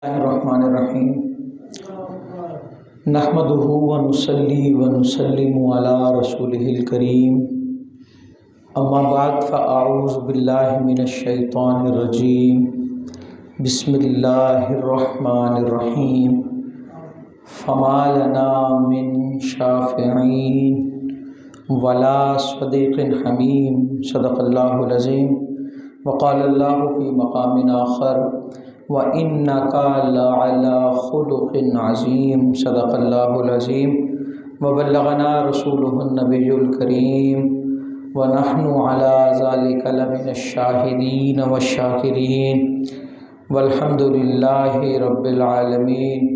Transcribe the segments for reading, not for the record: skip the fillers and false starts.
الرحمن الرحیم نحمدہ ونصلی ونسلم علی رسولہ الکریم اما بعد فاعوذ باللہ من الشیطان الرجیم بسم اللہ الرحمن الرحیم فما لنا من شافعین ولا صدیق حمیم صدق اللہ العظیم وقال اللہ فی مقام آخر وَإِنَّكَ لَعَلَىٰ خُلُقٍ عَظِيمٍ صدق اللہ العظیم وبلغنا رسولہ النبی الکریم ونحن علی ذلک لمن الشاہدین والشاکرین والحمد للہ رب العالمین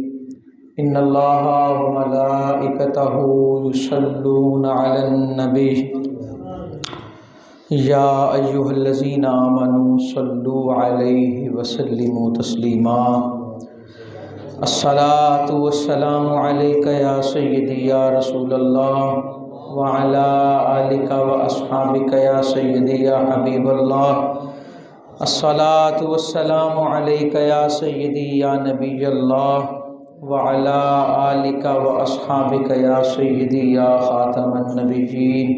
ان اللہ وملائکتہ یصلون علی النبی یا ایہا الذین آمنوا صلوا علیہ وسلموا تسلیما الصلاۃ والسلام علیک یا سیدی یا رسول اللہ وعلی آلک واصحابک یا سیدی یا حبیب اللہ الصلاۃ والسلام علیک یا سیدی یا نبی اللہ وعلی آلک واصحابک یا سیدی یا خاتم النبیین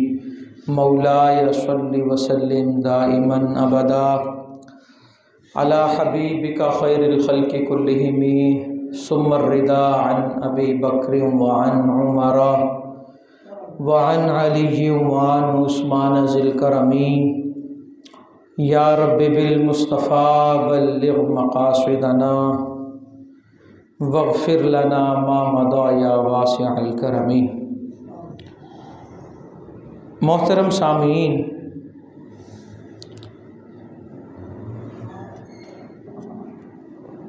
مولاي صل وسلم دائما ابدا على حبيبك خير الخلق كلهم ثم الرضا عن ابي بكر وعن عمر وعن علي وعن عثمان ذي الكرم يا رب بالمصطفى بلغ مقاصدنا واغفر لنا ما مضى يا واسع الكرم۔ محترم سامعین،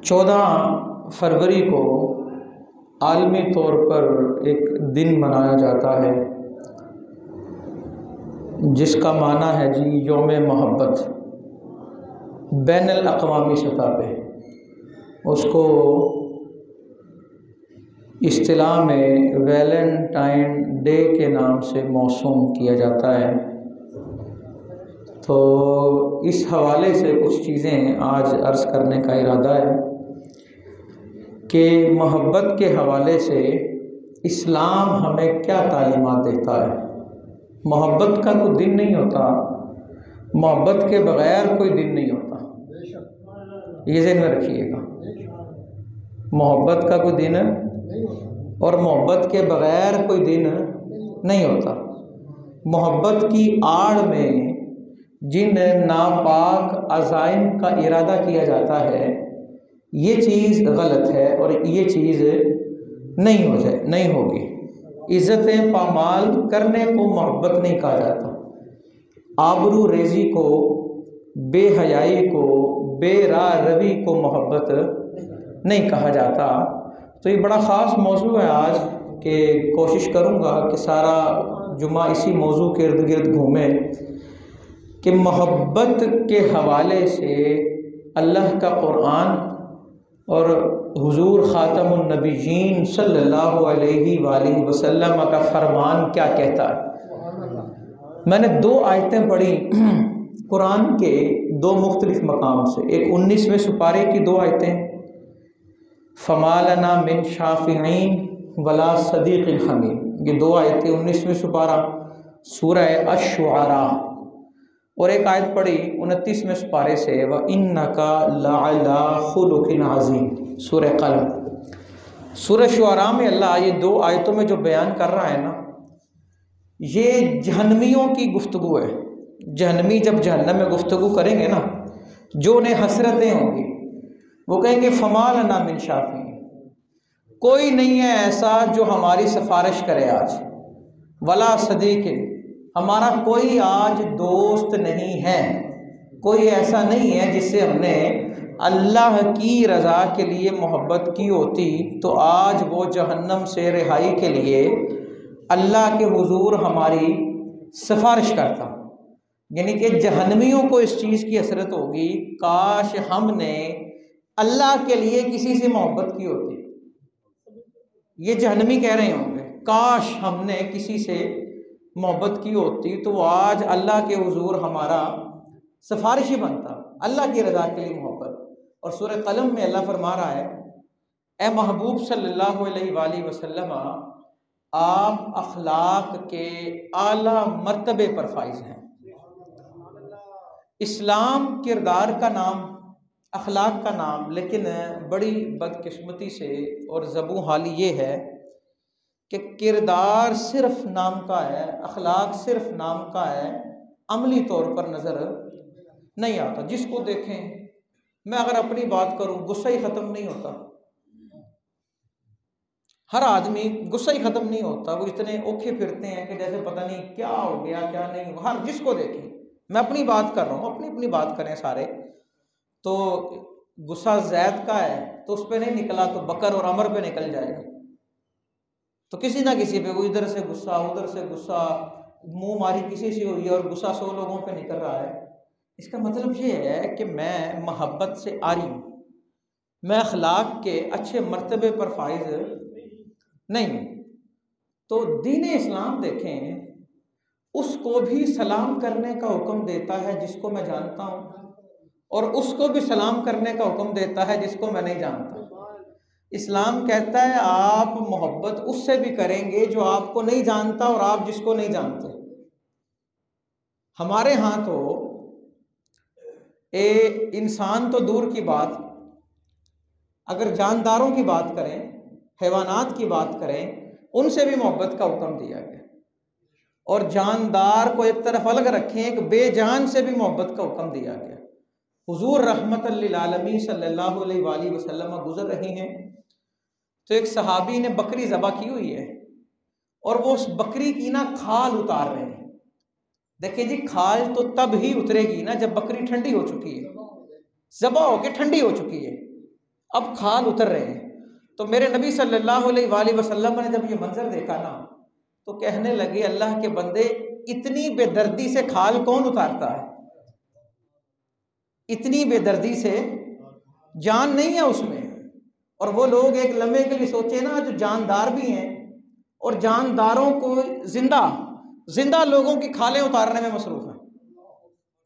چودہ فروری کو عالمی طور پر ایک دن منایا جاتا ہے جس کا معنی ہے یوم محبت، بین الاقوامی سطح پہ اس کو اصطلاح میں ویلنٹائن ڈے کے نام سے موسوم کیا جاتا ہے۔ تو اس حوالے سے کچھ چیزیں آج عرض کرنے کا ارادہ ہے کہ محبت کے حوالے سے اسلام ہمیں کیا تعلیمات دیتا ہے۔ محبت کا کوئی دن نہیں ہوتا، محبت کے بغیر کوئی دن نہیں ہوتا، یہ ذہن میں رکھیے گا۔ محبت کا کوئی دن اور محبت کے بغیر کوئی دن نہیں ہوتا۔ محبت کی آڑ میں جن ناپاک عزائم کا ارادہ کیا جاتا ہے یہ چیز غلط ہے اور یہ چیز نہیں ہوگی۔ عزتیں پامال کرنے کو محبت نہیں کہا جاتا، آبرو ریزی کو، بے حیائی کو، بے راہ روی کو محبت نہیں کہا جاتا۔ تو یہ بڑا خاص موضوع ہے آج کہ کوشش کروں گا کہ سارا جمعہ اسی موضوع کے ارد گرد گھومے کہ محبت کے حوالے سے اللہ کا قرآن اور حضور خاتم النبیین صلی اللہ علیہ وآلہ وسلم کا فرمان کیا کہتا ہے۔ میں نے 2 آیتیں پڑھی قرآن کے 2 مختلف مقام سے، ایک 19ویں سپارے کی 2 آیتیں، فما لنا من شافعین ولا صدیق حمیم، یہ 2 آیتیں 19ویں سپارہ سورہ الشعراء، اور ایک آیت پڑھی 29ویں سپارے سے وَإِنَّكَ لَعَلَىٰ خُلُقٍ عَظِيمٍ سورہ قلم۔ سورہ شعراء میں اللہ یہ 2 آیتوں میں جو بیان کر رہا ہے نا، یہ جہنمیوں کی گفتگو ہے۔ جہنمی جب جہنم میں گفتگو کریں گے نا، جو انہیں حسرتیں ہوں گی، وہ کہیں گے فما لنا من شافعین، کوئی نہیں ہے ایسا جو ہماری سفارش کرے آج، ولا صدیق، ہمارا کوئی آج دوست نہیں ہے، کوئی ایسا نہیں ہے جس سے ہم نے اللہ کی رضا کے لیے محبت کی ہوتی تو آج وہ جہنم سے رہائی کے لیے اللہ کے حضور ہماری سفارش کرتا۔ یعنی کہ جہنمیوں کو اس چیز کی حسرت ہوگی، کاش ہم نے اللہ کے لیے کسی سے محبت کی ہوتی۔ یہ جہنمی کہہ رہے ہوں گے کاش ہم نے کسی سے محبت کی ہوتی تو وہ آج اللہ کے حضور ہمارا سفارشی بنتا، اللہ کی رضا کے لیے محبت۔ اور سورہ قلم میں اللہ فرما رہا ہے اے محبوب صلی اللہ علیہ وآلہ وسلم، آپ اخلاق کے اعلیٰ مرتبے پر فائز ہیں۔ اسلام کردار کا نام، اخلاق کا نام، لیکن بڑی بدقسمتی سے اور زبوں حالی یہ ہے کہ کردار صرف نام کا ہے، اخلاق صرف نام کا ہے، عملی طور پر نظر نہیں آتا۔ جس کو دیکھیں، میں اگر اپنی بات کروں، غصہ ہی ختم نہیں ہوتا۔ ہر آدمی غصہ ہی ختم نہیں ہوتا، وہ اتنے اوکھے پھرتے ہیں کہ جیسے پتہ نہیں کیا ہو گیا کیا نہیں۔ ہر جس کو دیکھیں، میں اپنی بات کر رہا ہوں، اپنی بات کریں سارے، تو غصہ زید کا ہے تو اس پہ نہیں نکلا تو بکر اور عمر پہ نکل جائے گا، تو کسی نہ کسی پہ، وہ ادھر سے غصہ ادھر سے غصہ، منہ ماری کسی سے ہوئی ہے اور غصہ 100 لوگوں پہ نکل رہا ہے۔ اس کا مطلب یہ ہے کہ میں محبت سے عاری ہوں، میں اخلاق کے اچھے مرتبے پر فائز نہیں ہوں۔ تو دین اسلام دیکھیں، اس کو بھی سلام کرنے کا حکم دیتا ہے جس کو میں جانتا ہوں، اور اس کو بھی سلام کرنے کا حکم دیتا ہے جس کو میں نہیں جانتا۔ اسلام کہتا ہے آپ محبت اس سے بھی کریں گے جو آپ کو نہیں جانتا اور آپ جس کو نہیں جانتے۔ ہمارے ہاں تو انسان تو دور کی بات، اگر جانداروں کی بات کریں، حیوانات کی بات کریں، ان سے بھی محبت کا حکم دیا گیا، اور جاندار کو ایک طرف الگ رکھیں، ایک بے جان سے بھی محبت کا حکم دیا گیا۔ حضور رحمت للعالمین صلی اللہ علیہ وآلہ وسلم گزر رہے ہیں تو ایک صحابی نے بکری ذبح کی ہوئی ہے، اور وہ اس بکری کی نا کھال اتار رہے ہیں۔ دیکھیں جی، کھال تو تب ہی اترے گی نا جب بکری ٹھنڈی ہو چکی ہے، ذبح ہو کے ٹھنڈی ہو چکی ہے، اب کھال اتر رہے ہیں۔ تو میرے نبی صلی اللہ علیہ وآلہ وسلم نے جب یہ منظر دیکھا نا تو کہنے لگے، اللہ کے بندے، اتنی بے دردی سے کھال کون اتارتا ہے؟ اتنی بے دردی سے، جان نہیں ہے اس میں۔ اور وہ لوگ ایک لمحے کے لیے سوچے نا، جو جاندار بھی ہیں اور جانداروں کو زندہ لوگوں کی کھالیں اتارنے میں مصروف ہیں۔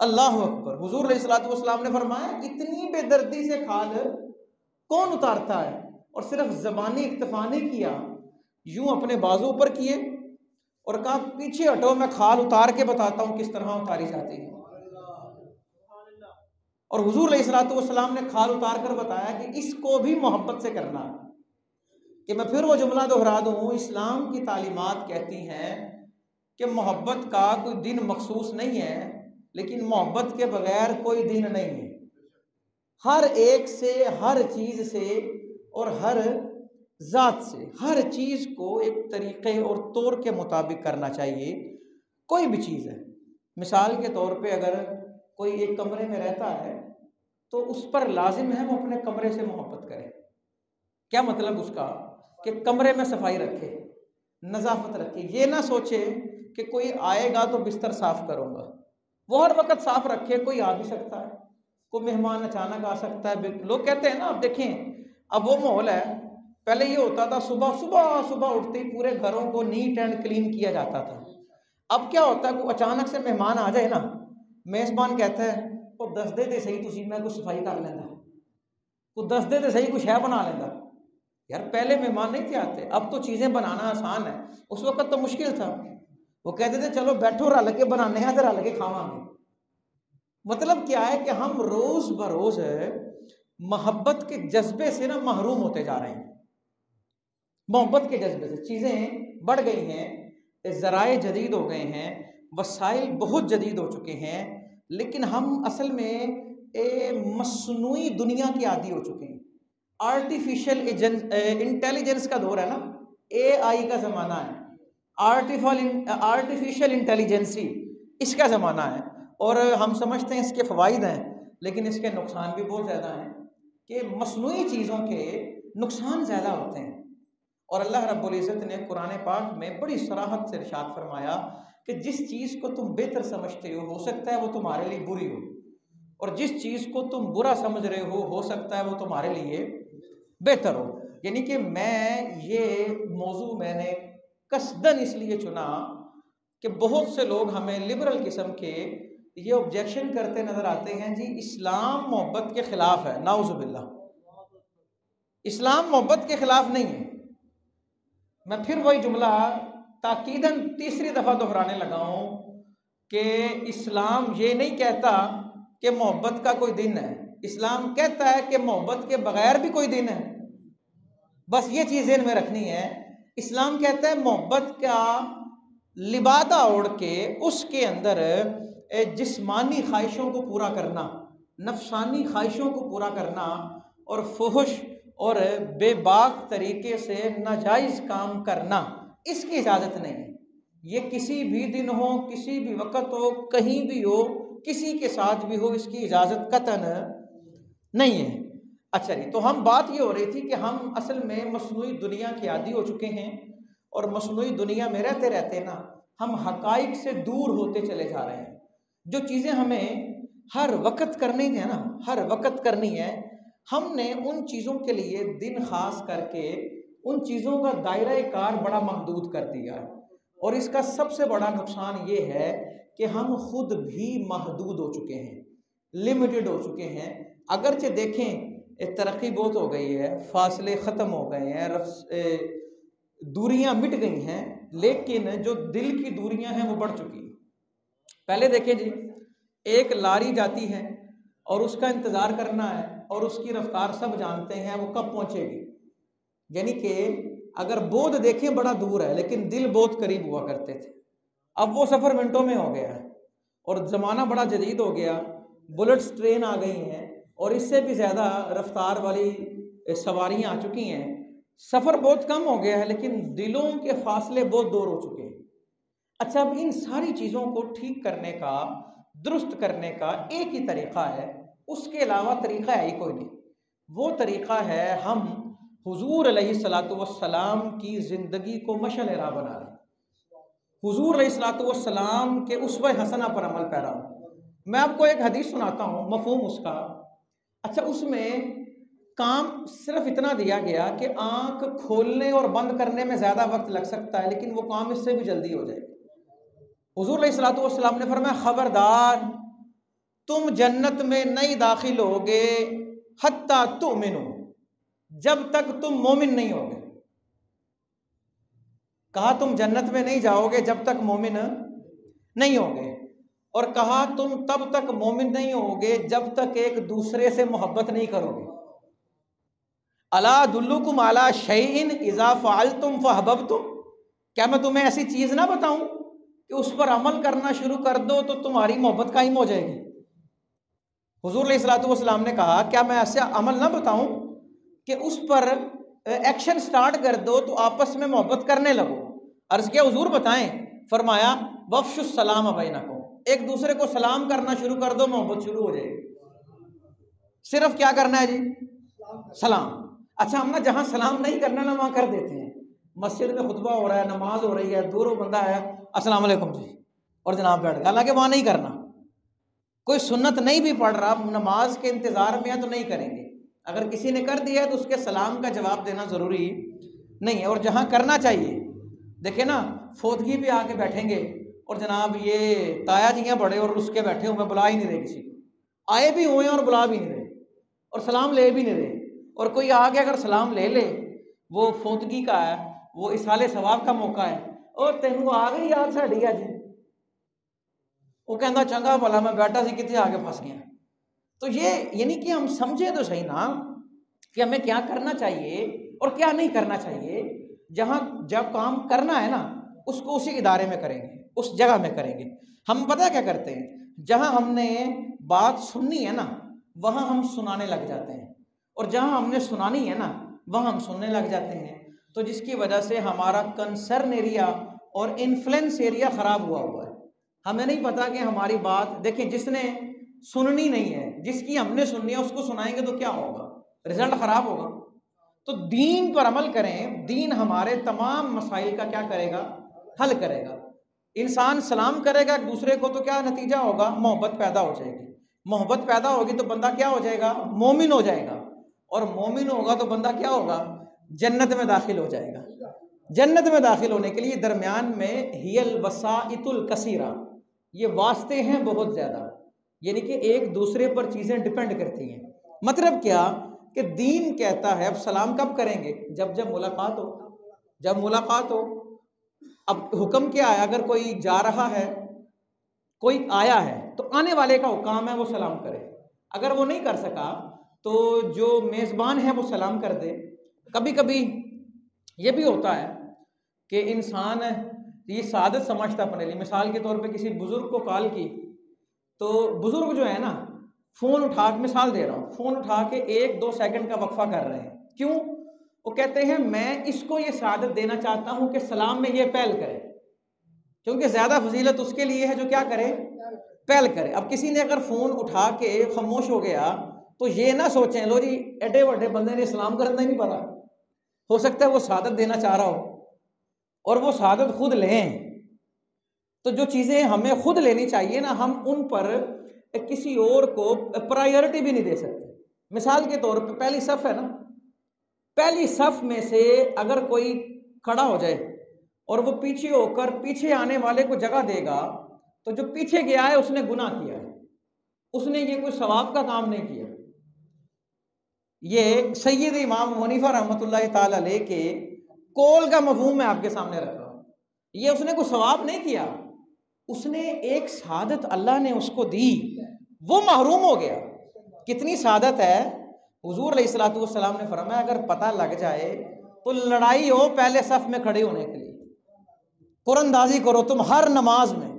اللہ اکبر۔ حضور علیہ الصلوۃ والسلام نے فرمایا، اتنی بے دردی سے کھال کون اتارتا ہے؟ اور صرف زبانی اکتفا نہیں کیا، یوں اپنے بازو پر کیے اور کہا، پیچھے ہٹو، میں کھال اتار کے بتاتا ہوں کس طرح اتاری جاتی ہے۔ اور حضور علیہ الصلوۃ والسلام نے کھال اتار کر بتایا کہ اس کو بھی محبت سے کرنا ہے۔ کہ میں پھر وہ جملہ دہرا دوں، اسلام کی تعلیمات کہتی ہیں کہ محبت کا کوئی دن مخصوص نہیں ہے، لیکن محبت کے بغیر کوئی دن نہیں ہے۔ ہر ایک سے، ہر چیز سے اور ہر ذات سے، ہر چیز کو ایک طریقے اور طور کے مطابق کرنا چاہیے۔ کوئی بھی چیز ہے، مثال کے طور پہ اگر کوئی ایک کمرے میں رہتا ہے تو اس پر لازم ہے وہ اپنے کمرے سے محبت کرے۔ کیا مطلب اس کا؟ کہ کمرے میں صفائی رکھے، نظافت رکھے، یہ نہ سوچے کہ کوئی آئے گا تو بستر صاف کروں گا، وہ ہر وقت صاف رکھے۔ کوئی آ بھی سکتا ہے، کوئی مہمان اچانک آ سکتا ہے۔ لوگ کہتے ہیں نا، اب دیکھیں، اب وہ ماحول ہے، پہلے یہ ہوتا تھا صبح اٹھتے ہی پورے گھروں کو نیٹ اینڈ کلین کیا جاتا تھا۔ اب کیا ہوتا ہے، کوئی اچانک سے مہمان آ جائے نا، میزبان کہتا ہے، وہ دس دے تے صحیح، تسی میں کوئی صفائی کر لینا، کوئی دس دے تے صحیح، کوئی شے بنا لینا۔ یار پہلے مہمان نہیں تھے آتے، اب تو چیزیں بنانا آسان ہے، اس وقت تو مشکل تھا۔ وہ کہتے تھے چلو بیٹھو، رل کے بنانے ہیں، رل کے کھاواں گے۔ مطلب کیا ہے کہ ہم روز بروز محبت کے جذبے سے نا محروم ہوتے جا رہے ہیں۔ محبت کے جذبے سے چیزیں بڑھ گئی ہیں، ذرائع جدید ہو گئے ہیں، وسائل بہت جدید ہو چکے ہیں، لیکن ہم اصل میں مصنوعی دنیا کی عادی ہو چکے ہیں۔ آرٹیفیشل انٹیلیجنس کا دور ہے نا، اے آئی کا زمانہ ہے، آرٹیفیشل انٹیلیجنسی اس کا زمانہ ہے، اور ہم سمجھتے ہیں اس کے فوائد ہیں، لیکن اس کے نقصان بھی بہت زیادہ ہیں، کہ مصنوعی چیزوں کے نقصان زیادہ ہوتے ہیں۔ اور اللہ رب العزت نے قرآن پاک میں بڑی صراحت سے ارشاد فرمایا کہ جس چیز کو تم بہتر سمجھتے ہو سکتا ہے وہ تمہارے لیے بری ہو، اور جس چیز کو تم برا سمجھ رہے ہو سکتا ہے وہ تمہارے لیے بہتر ہو۔ یعنی کہ یہ موضوع میں نے قصداً اس لیے چنا کہ بہت سے لوگ ہمیں لبرل قسم کے یہ آبجیکشن کرتے نظر آتے ہیں، جی اسلام محبت کے خلاف ہے، نعوذ باللہ، اسلام محبت کے خلاف نہیں ہے۔ میں پھر وہی جملہ تاکیداً تیسری دفعہ دہرانے لگا ہوں کہ اسلام یہ نہیں کہتا کہ محبت کا کوئی دن ہے، اسلام کہتا ہے کہ محبت کے بغیر بھی کوئی دن ہے۔ بس یہ چیز ذہن میں رکھنی ہے۔ اسلام کہتا ہے محبت کا لبادہ اوڑھ کے اس کے اندر جسمانی خواہشوں کو پورا کرنا، نفسانی خواہشوں کو پورا کرنا اور فحش اور بے باک طریقے سے ناجائز کام کرنا، اس کی اجازت نہیں ہے۔ یہ کسی بھی دن ہو، کسی بھی وقت ہو، کہیں بھی ہو، کسی کے ساتھ بھی ہو، اس کی اجازت قطعاً نہیں ہے۔ اچھا جی، تو ہم بات یہ ہو رہی تھی کہ ہم اصل میں مصنوعی دنیا کے عادی ہو چکے ہیں، اور مصنوعی دنیا میں رہتے رہتے نا ہم حقائق سے دور ہوتے چلے جا رہے ہیں۔ جو چیزیں ہمیں ہر وقت کرنی ہے نا، ہر وقت کرنی ہے، ہم نے ان چیزوں کے لیے دن خاص کر کے ان چیزوں کا دائرہ کار بڑا محدود کر دیا ہے، اور اس کا سب سے بڑا نقصان یہ ہے کہ ہم خود بھی محدود ہو چکے ہیں، لمیٹڈ ہو چکے ہیں۔ اگرچہ دیکھیں ترقی بہت ہو گئی ہے، فاصلے ختم ہو گئے ہیں، دوریاں مٹ گئی ہیں، لیکن جو دل کی دوریاں ہیں وہ بڑھ چکی ہیں۔ پہلے دیکھیں جی، ایک لاری جاتی ہے اور اس کا انتظار کرنا ہے، اور اس کی رفتار سب جانتے ہیں وہ کب پہنچے گی۔ یعنی کہ اگر بودھ دیکھیں بڑا دور ہے، لیکن دل بہت قریب ہوا کرتے تھے۔ اب وہ سفر منٹوں میں ہو گیا ہے، اور زمانہ بڑا جدید ہو گیا، بلٹس ٹرین آ گئی ہیں، اور اس سے بھی زیادہ رفتار والی سواریاں آ چکی ہیں۔ سفر بہت کم ہو گیا ہے، لیکن دلوں کے فاصلے بہت دور ہو چکے ہیں۔ اچھا، اب ان ساری چیزوں کو ٹھیک کرنے کا، درست کرنے کا ایک ہی طریقہ ہے، اس کے علاوہ طریقہ ہے ہی کوئی نہیں۔ وہ طریقہ ہے ہم حضور علیہ الصلاۃ والسلام کی زندگی کو مشعل راہ بنا لیں، حضور علیہ الصلاۃ والسلام کے اسوہ حسنہ پر عمل پیرا ہوں۔ میں آپ کو ایک حدیث سناتا ہوں، مفہوم اس کا۔ اچھا، اس میں کام صرف اتنا دیا گیا کہ آنکھ کھولنے اور بند کرنے میں زیادہ وقت لگ سکتا ہے، لیکن وہ کام اس سے بھی جلدی ہو جائے گا۔ حضور علیہ الصلاۃ والسلام نے فرمایا، خبردار، تم جنت میں نہیں داخل ہوگے حتیٰ تؤمنوا، جب تک تم مومن نہیں ہوگے۔ کہا تم جنت میں نہیں جاؤ گے جب تک مومن نہیں ہوگے، اور کہا تم تب تک مومن نہیں ہوگے جب تک ایک دوسرے سے محبت نہیں کرو گے۔ الا ادلکم علی شیء اذا فعلتم فاحببتم، کیا میں تمہیں ایسی چیز نہ بتاؤں کہ اس پر عمل کرنا شروع کر دو تو تمہاری محبت قائم ہو جائے گی۔ حضور علیہ الصلوۃ والسلام نے کہا، کیا میں ایسا عمل نہ بتاؤں کہ اس پر ایکشن سٹارٹ کر دو تو آپس میں محبت کرنے لگو۔ عرض کیا حضور بتائیں؟ فرمایا، وفشوا السلام بینکم، ایک دوسرے کو سلام کرنا شروع کر دو، محبت شروع ہو جائے گی۔ صرف کیا کرنا ہے جی؟ سلام۔ اچھا، ہم نا جہاں سلام نہیں کرنا نا وہاں کر دیتے ہیں۔ مسجد میں خطبہ ہو رہا ہے، نماز ہو رہی ہے، دوروں بندہ ہے، السلام علیکم جی، اور جناب بیٹھ گیا، حالانکہ وہاں نہیں کرنا۔ کوئی سنت نہیں بھی پڑھ رہا، نماز کے انتظار میں ہے تو نہیں کریں گے۔ اگر کسی نے کر دیا ہے تو اس کے سلام کا جواب دینا ضروری نہیں ہے، اور جہاں کرنا چاہیے، دیکھیں نا، فوتگی پہ آ کے بیٹھیں گے اور جناب یہ تایا جی ہیں بڑے اور اس کے بیٹھے ہوئے، بلا ہی نہیں رہے کسی کو، آئے بھی ہوئے اور بلا بھی نہیں رہے اور سلام لے بھی نہیں رہے، اور کوئی آ کے اگر سلام لے لے، وہ فوتگی کا ہے، وہ اصالے ثواب کا موقع ہے، اور تینوں آ گئی یاد ساڑی اج، وہ کہندا چنگا بھلا میں بیٹھا سی کتنے آگے پھنس گیا۔ تو یہ یعنی کہ ہم سمجھیں تو صحیح نا کہ ہمیں کیا کرنا چاہیے اور کیا نہیں کرنا چاہیے۔ جہاں جب کام کرنا ہے نا، اس کو اسی ادارے میں کریں گے، اس جگہ میں کریں گے۔ ہم پتہ کیا کرتے ہیں، جہاں ہم نے بات سننی ہے نا وہاں ہم سنانے لگ جاتے ہیں، اور جہاں ہم نے سنانی ہے نا وہاں ہم سننے لگ جاتے ہیں، تو جس کی وجہ سے ہمارا کنسرن ایریا اور انفلوئنس ایریا خراب ہوا ہے۔ ہمیں نہیں پتا کہ ہماری بات، دیکھیں جس نے سننی نہیں ہے، جس کی ہم نے سننی ہے اس کو سنائیں گے تو کیا ہوگا؟ رزلٹ خراب ہوگا۔ تو دین پر عمل کریں، دین ہمارے تمام مسائل کا کیا کرے گا؟ حل کرے گا۔ انسان سلام کرے گا ایک دوسرے کو تو کیا نتیجہ ہوگا؟ محبت پیدا ہو جائے گی۔ محبت پیدا ہوگی تو بندہ کیا ہو جائے گا؟ مومن ہو جائے گا، اور مومن ہوگا تو بندہ کیا ہوگا؟ جنت میں داخل ہو جائے گا۔ جنت میں داخل ہونے کے لیے درمیان میں ہی الوسائط الکثیرہ، یہ واسطے ہیں بہت زیادہ، یعنی کہ ایک دوسرے پر چیزیں ڈیپینڈ کرتی ہیں۔ مطلب کیا کہ دین کہتا ہے اب سلام کب کریں گے؟ جب ملاقات ہو، جب ملاقات ہو۔ اب حکم کیا ہے؟ اگر کوئی جا رہا ہے، کوئی آیا ہے، تو آنے والے کا حکم ہے وہ سلام کرے۔ اگر وہ نہیں کر سکا تو جو میزبان ہے وہ سلام کر دے۔ کبھی کبھی یہ بھی ہوتا ہے کہ انسان یہ سعادت سمجھتا اپنے لیے، مثال کے طور پہ کسی بزرگ کو کال کی تو بزرگ جو ہے نا فون اٹھا کے، مثال دے رہا ہوں، فون اٹھا کے 1-2 سیکنڈ کا وقفہ کر رہے ہیں۔ کیوں؟ وہ کہتے ہیں میں اس کو یہ سعادت دینا چاہتا ہوں کہ سلام میں یہ پہل کرے، کیونکہ زیادہ فضیلت اس کے لیے ہے جو کیا کرے؟ پہل کرے۔ اب کسی نے اگر فون اٹھا کے خاموش ہو گیا تو یہ نہ سوچیں لو جی ایڈے وڈے بندے نے اسلام کرنا ہی نہیں پڑا، ہو سکتا ہے وہ سعادت دینا چاہ رہا ہو اور وہ سعادت خود لیں۔ تو جو چیزیں ہمیں خود لینی چاہیے نا، ہم ان پر کسی اور کو پرائیورٹی بھی نہیں دے سکتے۔ مثال کے طور پہ پہلی صف ہے نا، پہلی صف میں سے اگر کوئی کھڑا ہو جائے اور وہ پیچھے ہو کر پیچھے آنے والے کو جگہ دے گا تو جو پیچھے گیا ہے اس نے گناہ کیا ہے، اس نے یہ کوئی ثواب کا کام نہیں کیا۔ یہ سید امام حنیفہ رحمۃ اللہ تعالی علیہ کے قول کا مفہوم میں آپ کے سامنے رکھ رہا ہوں۔ یہ اس نے کوئی ثواب نہیں کیا، اس نے ایک سعادت اللہ نے اس کو دی، وہ محروم ہو گیا۔ کتنی سعادت ہے! حضور علیہ الصلوۃ والسلام نے فرمایا اگر پتہ لگ جائے تو لڑائی ہو پہلے صف میں کھڑے ہونے کے لیے، قرآن اندازی کرو تم ہر نماز میں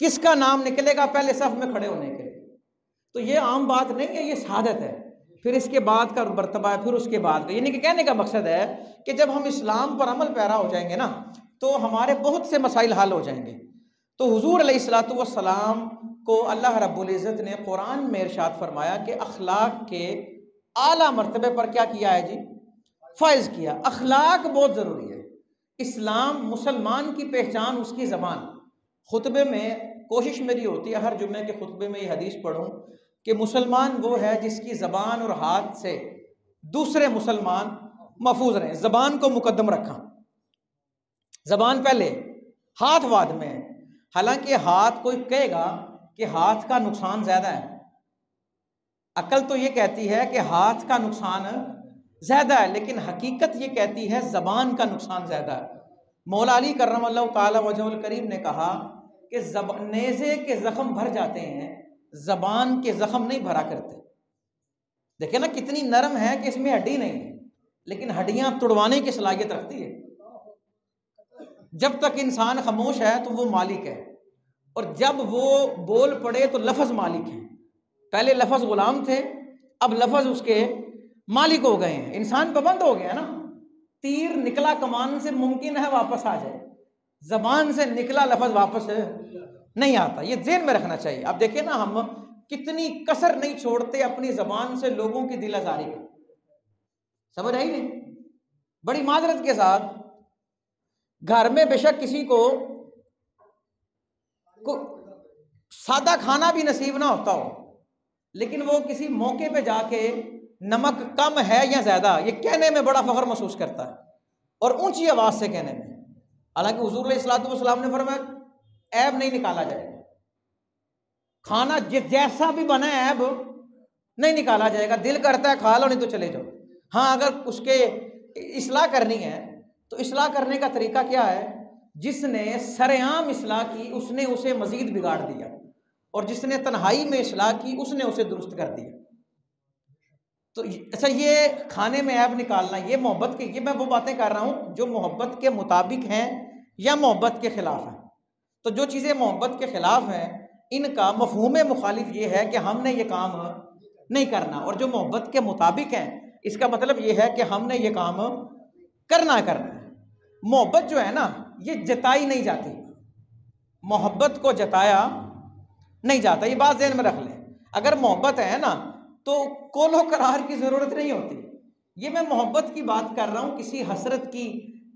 کس کا نام نکلے گا پہلے صف میں کھڑے ہونے کے لیے۔ تو یہ عام بات نہیں ہے، یہ سعادت ہے۔ پھر اس کے بعد کا مرتبہ ہے، پھر اس کے بعد کا، یعنی کہ کہنے کا مقصد ہے کہ جب ہم اسلام پر عمل پیرا ہو جائیں گے نا تو ہمارے بہت سے مسائل حل ہو جائیں گے۔ تو حضور علیہ الصلوۃ والسلام کو اللہ رب العزت نے قرآن میں ارشاد فرمایا کہ اخلاق کے اعلیٰ مرتبے پر کیا کیا ہے جی؟ فائز کیا۔ اخلاق بہت ضروری ہے۔ اسلام مسلمان کی پہچان اس کی زبان۔ خطبے میں کوشش میری ہوتی ہے ہر جمعے کے خطبے میں یہ حدیث پڑھوں کہ مسلمان وہ ہے جس کی زبان اور ہاتھ سے دوسرے مسلمان محفوظ رہیں۔ زبان کو مقدم رکھا، زبان پہلے، ہاتھ بعد میں۔ حالانکہ ہاتھ کوئی کہے گا کہ ہاتھ کا نقصان زیادہ ہے، عقل تو یہ کہتی ہے کہ ہاتھ کا نقصان زیادہ ہے، لیکن حقیقت یہ کہتی ہے زبان کا نقصان زیادہ ہے۔ مولا علی کرم اللہ تعالی وجہ الکریم نے کہا کہ نیزے کے زخم بھر جاتے ہیں، زبان کے زخم نہیں بھرا کرتے۔ دیکھیں نا کتنی نرم ہے کہ اس میں ہڈی نہیں ہے، لیکن ہڈیاں توڑوانے کی صلاحیت رکھتی ہے۔ جب تک انسان خاموش ہے تو وہ مالک ہے، اور جب وہ بول پڑے تو لفظ مالک ہے۔ پہلے لفظ غلام تھے، اب لفظ اس کے مالک ہو گئے ہیں۔ انسان پابند ہو گیا نا، تیر نکلا کمان سے ممکن ہے واپس آ جائے، زبان سے نکلا لفظ واپس نہیں آتا۔ یہ ذہن میں رکھنا چاہیے۔ اب دیکھیں نا ہم کتنی کسر نہیں چھوڑتے اپنی زبان سے لوگوں کی دل آزاری کا، سمجھ آئی نہیں؟ بڑی معذرت کے ساتھ گھر میں بے شک کسی کو سادہ کھانا بھی نصیب نہ ہوتا ہو، لیکن وہ کسی موقع پہ جا کے نمک کم ہے یا زیادہ یہ کہنے میں بڑا فخر محسوس کرتا ہے، اور اونچی آواز سے کہنے میں۔ حالانکہ حضور علیہ الصلوۃ والسلام نے فرمایا عیب نہیں نکالا جائے گا، کھانا جیسا بھی بنا ہے عیب نہیں نکالا جائے گا، دل کرتا ہے کھا لو نہیں تو چلے جاؤ۔ ہاں اگر اس کے اصلاح کرنی ہے تو اصلاح کرنے کا طریقہ کیا ہے؟ جس نے سرعام اصلاح کی اس نے اسے مزید بگاڑ دیا، اور جس نے تنہائی میں اصلاح کی اس نے اسے درست کر دیا۔ تو اچھا یہ کھانے میں عیب نکالنا، یہ محبت کے، یہ میں وہ باتیں کر رہا ہوں جو محبت کے مطابق ہیں یا محبت کے خلاف ہیں۔ تو جو چیزیں محبت کے خلاف ہیں ان کا مفہوم مخالف یہ ہے کہ ہم نے یہ کام نہیں کرنا، اور جو محبت کے مطابق ہیں اس کا مطلب یہ ہے کہ ہم نے یہ کام کرنا ہے۔ محبت جو ہے نا یہ جتائی نہیں جاتی، محبت کو جتایا نہیں جاتا، یہ بات ذہن میں رکھ لیں۔ اگر محبت ہے نا تو قول و قرار کی ضرورت نہیں ہوتی۔ یہ میں محبت کی بات کر رہا ہوں، کسی حسرت کی،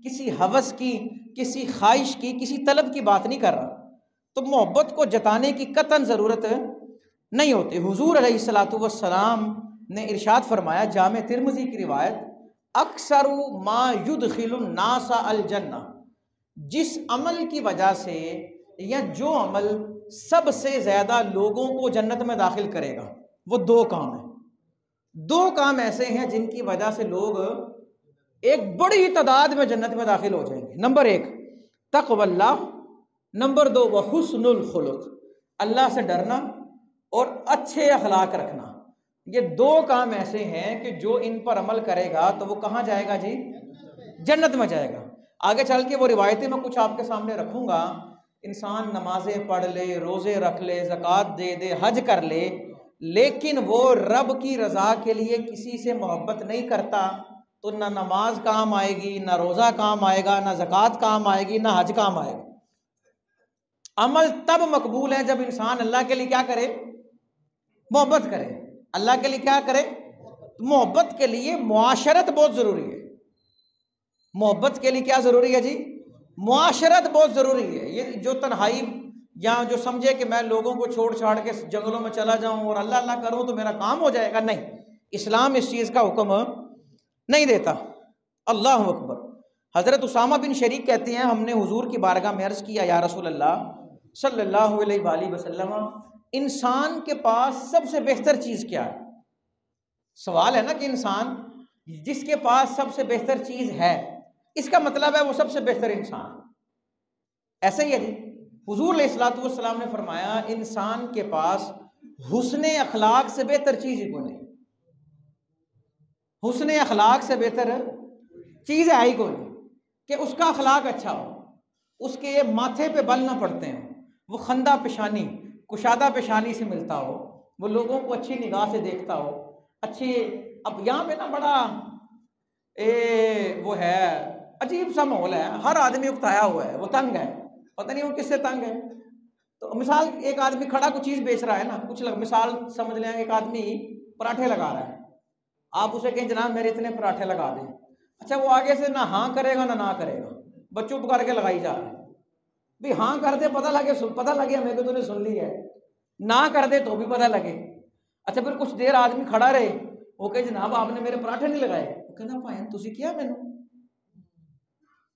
کسی ہوس کی، کسی خواہش کی، کسی طلب کی بات نہیں کر رہا۔ تو محبت کو جتانے کی قطعاً ضرورت نہیں ہوتی۔ حضور علیہ الصلوۃ والسلام نے ارشاد فرمایا، جامع ترمذی کی روایت، اکثر ما یدخل الناس الجنہ، جس عمل کی وجہ سے یا جو عمل سب سے زیادہ لوگوں کو جنت میں داخل کرے گا وہ دو کام ہیں۔ دو کام ایسے ہیں جن کی وجہ سے لوگ ایک بڑی تعداد میں جنت میں داخل ہو جائیں گے. نمبر 1 تقوی اللہ، نمبر 2 وحسن الخلق، اللہ سے ڈرنا اور اچھے اخلاق رکھنا. یہ دو کام ایسے ہیں کہ جو ان پر عمل کرے گا تو وہ کہاں جائے گا جی؟ جنت میں جائے گا. آگے چل کے وہ روایتیں میں کچھ آپ کے سامنے رکھوں گا. انسان نمازیں پڑھ لے، روزے رکھ لے، زکوٰۃ دے دے، حج کر لے، لیکن وہ رب کی رضا کے لیے کسی سے محبت نہیں کرتا تو نہ نماز کام آئے گی، نہ روزہ کام آئے گا، نہ زکوٰۃ کام آئے گی، نہ حج کام آئے گا. عمل تب مقبول ہے جب انسان اللہ کے لیے کیا کرے؟ محبت کرے. اللہ کے لیے کیا کرے؟ محبت کے لیے معاشرت بہت ضروری ہے. محبت کے لیے کیا ضروری ہے جی؟ معاشرت بہت ضروری ہے. یہ جو تنہائی یا جو سمجھے کہ میں لوگوں کو چھوڑ چھاڑ کے جنگلوں میں چلا جاؤں اور اللہ اللہ کروں تو میرا کام ہو جائے گا، نہیں، اسلام اس چیز کا حکم نہیں دیتا. اللہ اکبر. حضرت اسامہ بن شریک کہتے ہیں ہم نے حضور کی بارگاہ میں عرض کیا یا رسول اللہ صلی اللہ علیہ وآلہ وسلم، انسان کے پاس سب سے بہتر چیز کیا ہے؟ سوال ہے نا کہ انسان جس کے پاس سب سے بہتر چیز ہے، اس کا مطلب ہے وہ سب سے بہتر انسان. ایسے ہی ہے جی. حضور علیہ الصلوۃ والسلام نے فرمایا انسان کے پاس حسن اخلاق سے بہتر چیز ہی کوئی نہیں. حسن اخلاق سے بہتر چیز ہے ہی کوئی نہیں کہ اس کا اخلاق اچھا ہو، اس کے ماتھے پہ بل نہ پڑتے ہیں، وہ خندہ پیشانی، کشادہ پیشانی سے ملتا ہو، وہ لوگوں کو اچھی نگاہ سے دیکھتا ہو، اچھی. اب یہاں پہ نا بڑا وہ ہے عجیب سا ماحول ہے، ہر آدمی اکتایا ہوا ہے، وہ تنگ ہے، پتہ نہیں وہ کس سے تنگ ہے. تو مثال ایک آدمی کھڑا کوئی چیز بیچ رہا ہے نا، کچھ مثال سمجھ لیں ایک آدمی پراٹھے لگا رہا ہے، آپ اسے کہیں جناب میرے اتنے پراٹھے لگا دیں. اچھا وہ آگے سے نہ ہاں کرے گا نہ کرے گا، بچوں پکار کے لگائی جا رہا ہے. بھئی ہاں کر دے پتہ لگے ہمیں کہ تو نے سن لی ہے، نہ کر دے تو بھی پتہ لگے. اچھا پھر کچھ دیر آدمی کھڑا رہے، وہ کہ جناب آپ نے میرے پراٹھے نہیں لگائے، وہ کہنا بھائی تسی کیا میں نے،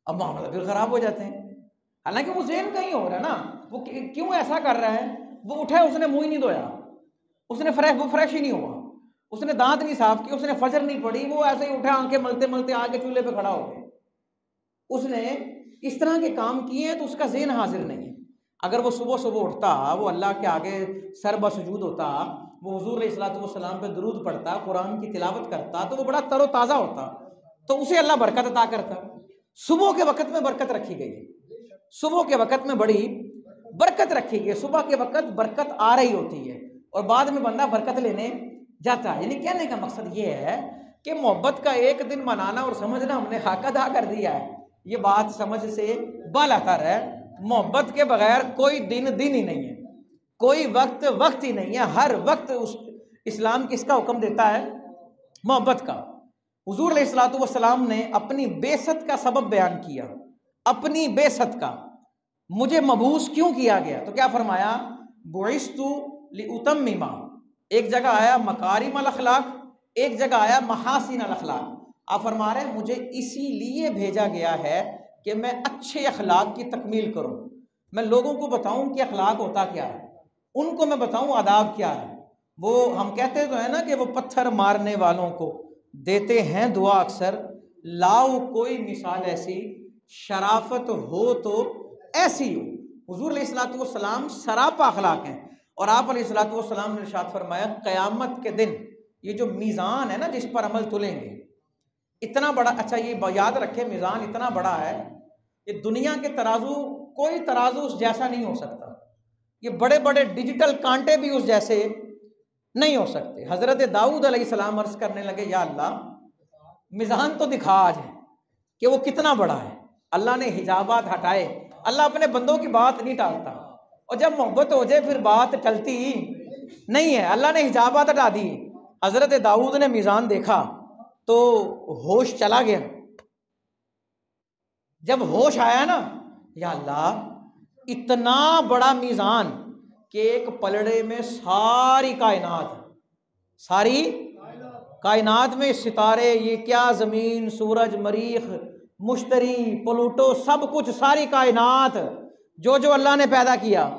اب معاملہ پھر خراب ہو جاتے ہیں. حالانکہ وہ ذہن کہیں ہو رہا ہے نا، وہ کیوں ایسا کر رہا ہے؟ وہ اٹھا اس نے منہ ہی نہیں دھویا، اس نے فریش ہی نہیں ہوا، اس نے دانت نہیں صاف کیا، اس نے فجر نہیں پڑھی، وہ ایسے ہی اٹھا آنکھیں ملتے ملتے آگے چولہے پہ کھڑا ہو گیا. اس نے اس طرح کے کام کیے ہیں تو اس کا ذہن حاضر نہیں ہے. اگر وہ صبح صبح اٹھتا، وہ اللہ کے آگے سر بسجود ہوتا، وہ حضور علیہ الصلوۃ والسلام پہ درود پڑھتا، قرآن کی تلاوت کرتا تو وہ بڑا تر و تازہ ہوتا، تو اسے اللہ برکت عطا کرتا. صبح کے وقت میں برکت رکھی گئی ہے، صبح کے وقت میں بڑی برکت رکھی گئی ہے. صبح کے وقت برکت آ رہی ہوتی ہے اور بعد میں بندہ برکت لینے جاتا ہے. یعنی کہنے کا مقصد یہ ہے کہ محبت کا ایک دن منانا اور سمجھنا ہم نے حق ادا کر دیا ہے، یہ بات سمجھ سے بالاتر ہے. محبت کے بغیر کوئی دن ہی نہیں ہے، کوئی وقت ہی نہیں ہے. ہر وقت اسلام کس کا حکم دیتا ہے؟ محبت کا. حضور علیہ الصلوۃ والسلام نے اپنی بعثت کا سبب بیان کیا، اپنی بعثت کا، مجھے مبعوث کیوں کیا گیا، تو کیا فرمایا؟ بعثت لأتمم. ایک جگہ آیا مکارم الاخلاق، ایک جگہ آیا محاسن الاخلاق. آپ فرما رہے ہیں مجھے اسی لیے بھیجا گیا ہے کہ میں اچھے اخلاق کی تکمیل کروں، میں لوگوں کو بتاؤں کہ اخلاق ہوتا کیا ہے، ان کو میں بتاؤں آداب کیا ہے. وہ ہم کہتے تو ہیں نا کہ وہ پتھر مارنے والوں کو دیتے ہیں دعا اکثر، لاؤ کوئی مثال ایسی، شرافت ہو تو ایسی ہو. حضور علیہ الصلوۃ والسلام سراپا اخلاق ہیں، اور آپ علیہ الصلوۃ والسلام نے ارشاد فرمایا قیامت کے دن یہ جو میزان ہے نا جس پر عمل تلیں گے، اتنا بڑا، اچھا یہ یاد رکھے میزان اتنا بڑا ہے کہ دنیا کے ترازو، کوئی ترازو اس جیسا نہیں ہو سکتا. یہ بڑے بڑے ڈیجیٹل کانٹے بھی اس جیسے نہیں ہو سکتے. حضرت داؤد علیہ السلام عرض کرنے لگے یا اللہ میزان تو دکھا آج ہے کہ وہ کتنا بڑا ہے. اللہ نے حجابات ہٹائے. اللہ اپنے بندوں کی بات نہیں ٹالتا، اور جب محبت ہو جائے پھر بات ٹلتی نہیں ہے. اللہ نے حجابات ہٹا دی. حضرت داؤد نے میزان دیکھا تو ہوش چلا گیا. جب ہوش آیا نا، یا اللہ اتنا بڑا میزان کہ ایک پلڑے میں ساری کائنات میں ستارے، یہ کیا زمین، سورج، مریخ، مشتری، پلوٹو، سب کچھ، ساری کائنات جو اللہ نے پیدا کیا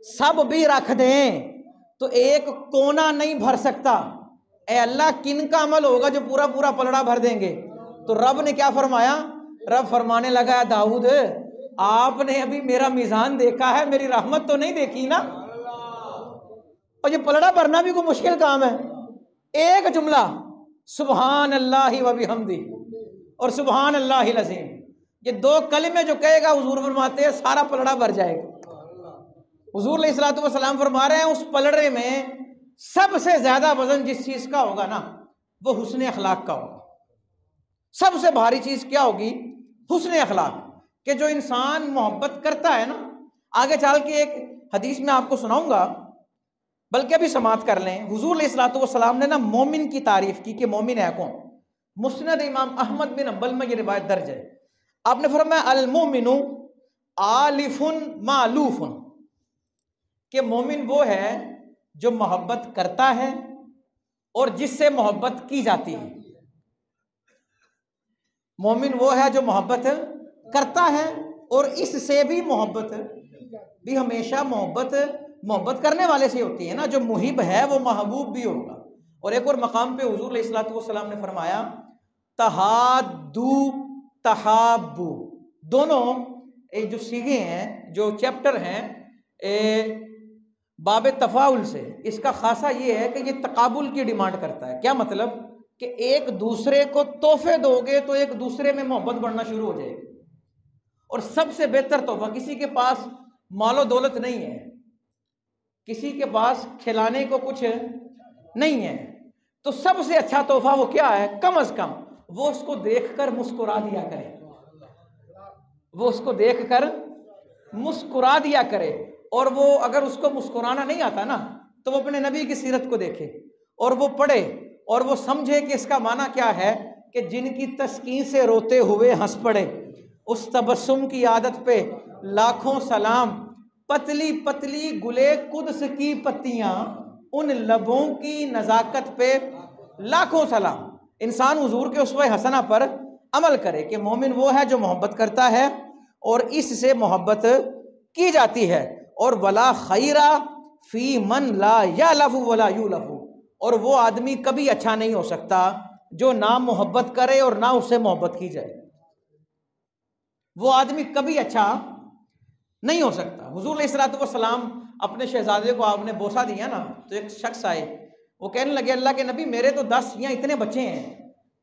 سب بھی رکھ دیں تو ایک کونا نہیں بھر سکتا. اے اللہ کن کا عمل ہوگا جو پورا پورا پلڑا بھر دیں گے؟ تو رب نے کیا فرمایا؟ رب فرمانے لگا داؤد آپ نے ابھی میرا میزان دیکھا ہے، میری رحمت تو نہیں دیکھی نا، اور یہ پلڑا بھرنا بھی کوئی مشکل کام ہے؟ ایک جملہ سبحان اللہ و بحمدہ اور سبحان اللہ العظیم، یہ دو کلمے جو کہے گا حضور فرماتے ہیں سارا پلڑا بھر جائے گا۔ حضور علیہ الصلوۃ والسلام فرما رہے ہیں اس پلڑے میں سب سے زیادہ وزن جس چیز کا ہوگا نا وہ حسن اخلاق کا ہوگا۔ سب سے بھاری چیز کیا ہوگی؟ حسن اخلاق، کہ جو انسان محبت کرتا ہے نا، آگے چل کے ایک حدیث میں آپ کو سناؤں گا، بلکہ ابھی سماعت کر لیں۔ حضور علیہ الصلوۃ والسلام نے نا مومن کی تعریف کی کہ مومن ہے کون؟ مسند امام احمد بن حنبل میں یہ روایت درج ہے۔ آپ نے فرمایا المومن آلف مالوف، کہ مومن وہ ہے جو محبت کرتا ہے اور جس سے محبت کی جاتی ہے۔ مومن وہ ہے جو محبت کرتا ہے اور اس سے بھی محبت بھی ہمیشہ محبت کرنے والے سے ہوتی ہے نا، جو محب ہے وہ محبوب بھی ہوگا۔ اور ایک اور مقام پہ حضور علیہ الصلوۃ والسلام نے فرمایا تحادو تحابو، دونوں جو صیغے ہیں، جو چیپٹر ہیں باب تفاعل سے، اس کا خاصہ یہ ہے کہ یہ تقابل کی ڈیمانڈ کرتا ہے۔ کیا مطلب؟ کہ ایک دوسرے کو تحفے دو گے تو ایک دوسرے میں محبت بڑھنا شروع ہو جائے گی۔ اور سب سے بہتر تحفہ، کسی کے پاس مال و دولت نہیں ہے، کسی کے پاس کھلانے کو کچھ نہیں ہے، تو سب سے اچھا تحفہ وہ کیا ہے؟ کم از کم وہ اس کو دیکھ کر مسکرا دیا کرے، وہ اس کو دیکھ کر مسکرا دیا کرے۔ اور وہ اگر اس کو مسکرانا نہیں آتا نا تو وہ اپنے نبی کی سیرت کو دیکھے اور وہ پڑھے اور وہ سمجھے کہ اس کا معنی کیا ہے، کہ جن کی تسکین سے روتے ہوئے ہنس پڑے، اس تبسم کی عادت پہ لاکھوں سلام، پتلی پتلی گلے قدس کی پتیاں، ان لبوں کی نزاکت پہ لاکھوں سلام۔ انسان حضور کے اسوہ حسنہ پر عمل کرے کہ مومن وہ ہے جو محبت کرتا ہے اور اس سے محبت کی جاتی ہے۔ اور ولا خیرہ فی من لا یالف ولا یولف، اور وہ آدمی کبھی اچھا نہیں ہو سکتا جو نہ محبت کرے اور نہ اس سے محبت کی جائے، وہ آدمی کبھی اچھا نہیں ہو سکتا۔ حضور علیہ الصلوۃ والسلام اپنے شہزادے کو آپ نے بوسہ دیا نا، تو ایک شخص آئے، وہ کہنے لگے اللہ کے نبی میرے تو 10 یا اتنے بچے ہیں،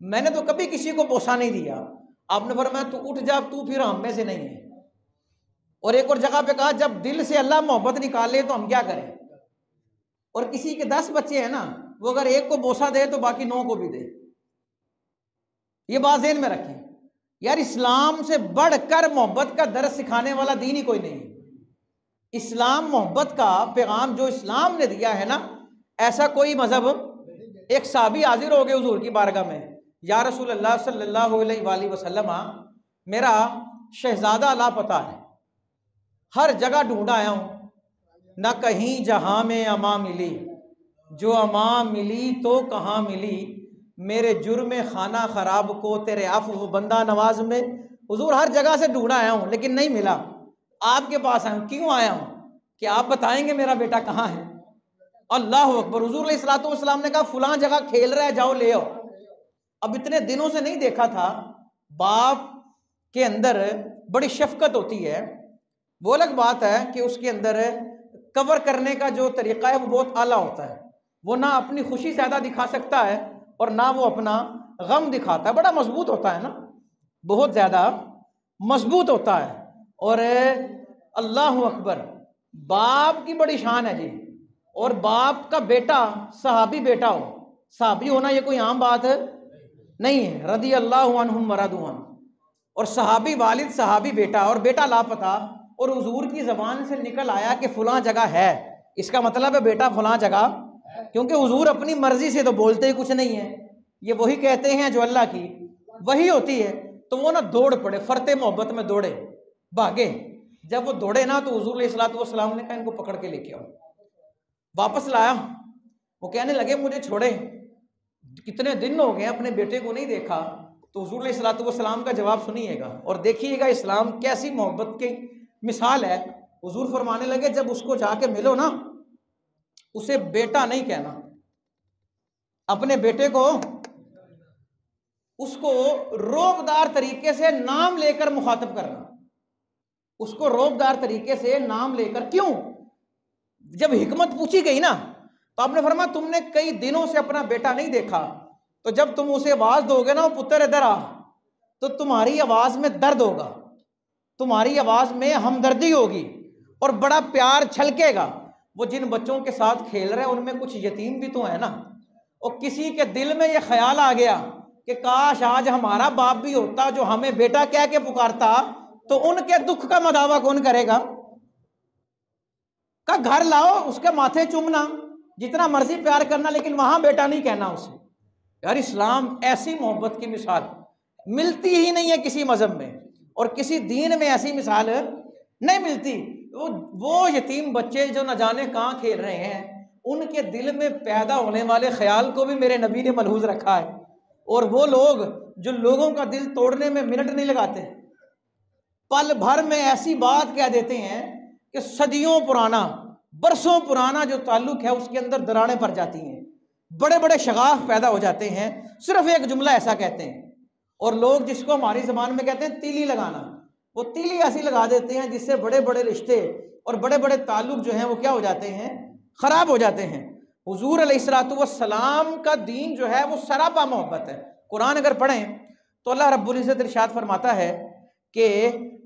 میں نے تو کبھی کسی کو بوسہ نہیں دیا۔ آپ نے فرمایا تو اٹھ جا، تو پھر ہم میں سے نہیں ہے۔ اور ایک اور جگہ پہ کہا جب دل سے اللہ محبت نکالے تو ہم کیا کریں؟ اور کسی کے 10 بچے ہیں نا، وہ اگر ایک کو بوسہ دے تو باقی 9 کو بھی دے۔ یہ بات ذہن میں رکھیں یار، اسلام سے بڑھ کر محبت کا درس سکھانے والا دین ہی کوئی نہیں۔ اسلام محبت کا پیغام جو اسلام نے دیا ہے نا، ایسا کوئی مذہب۔ ایک صحابی حاضر ہو گئے حضور کی بارگاہ میں، یا رسول اللہ صلی اللہ علیہ وآلہ وسلم، میرا شہزادہ لاپتہ ہے، ہر جگہ ڈھونڈا آیا ہوں، نہ کہیں جہاں میں اماں ملی، جو اماں ملی تو کہاں ملی، میرے جرم خانہ خراب کو تیرے عفو بندہ نواز میں۔ حضور ہر جگہ سے ڈھونڈا آیا ہوں لیکن نہیں ملا، آپ کے پاس آیا ہوں۔ کیوں آیا ہوں؟ کہ آپ بتائیں گے میرا بیٹا کہاں ہے۔ اللہ اکبر۔ حضور علیہ الصلوۃ والسلام نے کہا فلاں جگہ کھیل رہا ہے، جاؤ لے آؤ۔ اب اتنے دنوں سے نہیں دیکھا تھا، باپ کے اندر بڑی شفقت ہوتی ہے، وہ الگ بات ہے کہ اس کے اندر کور کرنے کا جو طریقہ ہے وہ بہت اعلیٰ ہوتا ہے، وہ نہ اپنی خوشی زیادہ دکھا سکتا ہے اور نہ وہ اپنا غم دکھاتا ہے، بڑا مضبوط ہوتا ہے نا، بہت زیادہ مضبوط ہوتا ہے۔ اور اللہ اکبر، باپ کی بڑی شان ہے جی، اور باپ کا بیٹا صحابی بیٹا ہو، صحابی ہونا یہ کوئی عام بات نہیں ہے، رضی اللہ عنہم ورضوا عنہ، اور صحابی والد صحابی بیٹا، اور بیٹا لاپتہ، اور حضور کی زبان سے نکل آیا کہ فلاں جگہ ہے، اس کا مطلب ہے بیٹا فلاں جگہ، کیونکہ حضور اپنی مرضی سے تو بولتے ہی کچھ نہیں ہے، یہ وہی کہتے ہیں جو اللہ کی وہی ہوتی ہے۔ تو وہ نہ دوڑ پڑے، فرتے محبت میں دوڑے، بھاگے۔ جب وہ دوڑے نا تو حضور علیہ الصلوۃ والسلام نے کہا ان کو پکڑ کے لے کے آؤ۔ واپس لایا، وہ کہنے لگے مجھے چھوڑے، کتنے دن ہو گئے اپنے بیٹے کو نہیں دیکھا۔ تو حضور علیہ الصلوۃ والسلام کا جواب سنیے گا اور دیکھیے گا اسلام کیسی محبت کی مثال ہے۔ حضور فرمانے لگے جب اس کو جا کے ملو نا، اسے بیٹا نہیں کہنا، اپنے بیٹے کو اس کو روبدار طریقے سے نام لے کر مخاطب کرنا، اس کو روبدار طریقے سے نام لے کر. کیوں؟ جب حکمت پوچھی گئی نا تو آپ نے فرمایا تم نے کئی دنوں سے اپنا بیٹا نہیں دیکھا، تو جب تم اسے آواز دو گے نا، وہ پتر ادھر آ، تو تمہاری آواز میں درد ہوگا، تمہاری آواز میں ہمدردی ہوگی اور بڑا پیار چھلکے گا. وہ جن بچوں کے ساتھ کھیل رہے ہیں ان میں کچھ یتیم بھی تو ہیں نا، اور کسی کے دل میں یہ خیال آ گیا کہ کاش آج ہمارا باپ بھی ہوتا جو ہمیں بیٹا کہہ کے پکارتا، تو ان کے دکھ کا مداوع کون کرے گا؟ کہ گھر لاؤ، اس کے ماتھے چومنا، جتنا مرضی پیار کرنا، لیکن وہاں بیٹا نہیں کہنا اسے. یار اسلام ایسی محبت کی مثال ملتی ہی نہیں ہے کسی مذہب میں، اور کسی دین میں ایسی مثال نہیں ملتی. وہ یتیم بچے جو نہ جانے کہاں کھیل رہے ہیں، ان کے دل میں پیدا ہونے والے خیال کو بھی میرے نبی نے ملحوظ رکھا ہے. اور وہ لوگ جو لوگوں کا دل توڑنے میں منٹ نہیں لگاتے، پل بھر میں ایسی بات کہہ دیتے ہیں کہ صدیوں پرانا، برسوں پرانا جو تعلق ہے اس کے اندر دراڑیں پڑ جاتی ہیں، بڑے بڑے شغاف پیدا ہو جاتے ہیں، صرف ایک جملہ ایسا کہتے ہیں. اور لوگ جس کو ہماری زبان میں کہتے ہیں تیلی لگانا، وہ تیلی ایسی لگا دیتے ہیں جس سے بڑے بڑے رشتے اور بڑے بڑے تعلق جو ہیں وہ کیا ہو جاتے ہیں؟ خراب ہو جاتے ہیں. حضور علیہ الصلوۃ والسلام کا دین جو ہے وہ سراپا محبت ہے. قرآن اگر پڑھیں تو اللہ رب العزت ارشاد فرماتا ہے کہ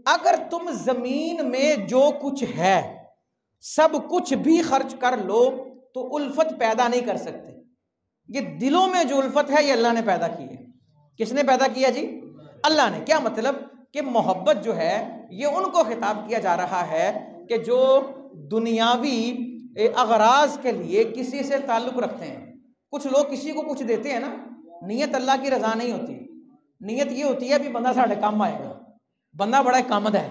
اگر تم زمین میں جو کچھ ہے سب کچھ بھی خرچ کر لو تو الفت پیدا نہیں کر سکتے. یہ دلوں میں جو الفت ہے یہ اللہ نے پیدا کی ہے. کس نے پیدا کیا جی؟ اللہ نے. کیا مطلب؟ کہ محبت جو ہے یہ ان کو خطاب کیا جا رہا ہے کہ جو دنیاوی اغراض کے لیے کسی سے تعلق رکھتے ہیں. کچھ لوگ کسی کو کچھ دیتے ہیں نا، نیت اللہ کی رضا نہیں ہوتی، نیت یہ ہوتی ہے بھی بندہ ساڑھے کام آئے گا، بندہ بڑا کامد ہے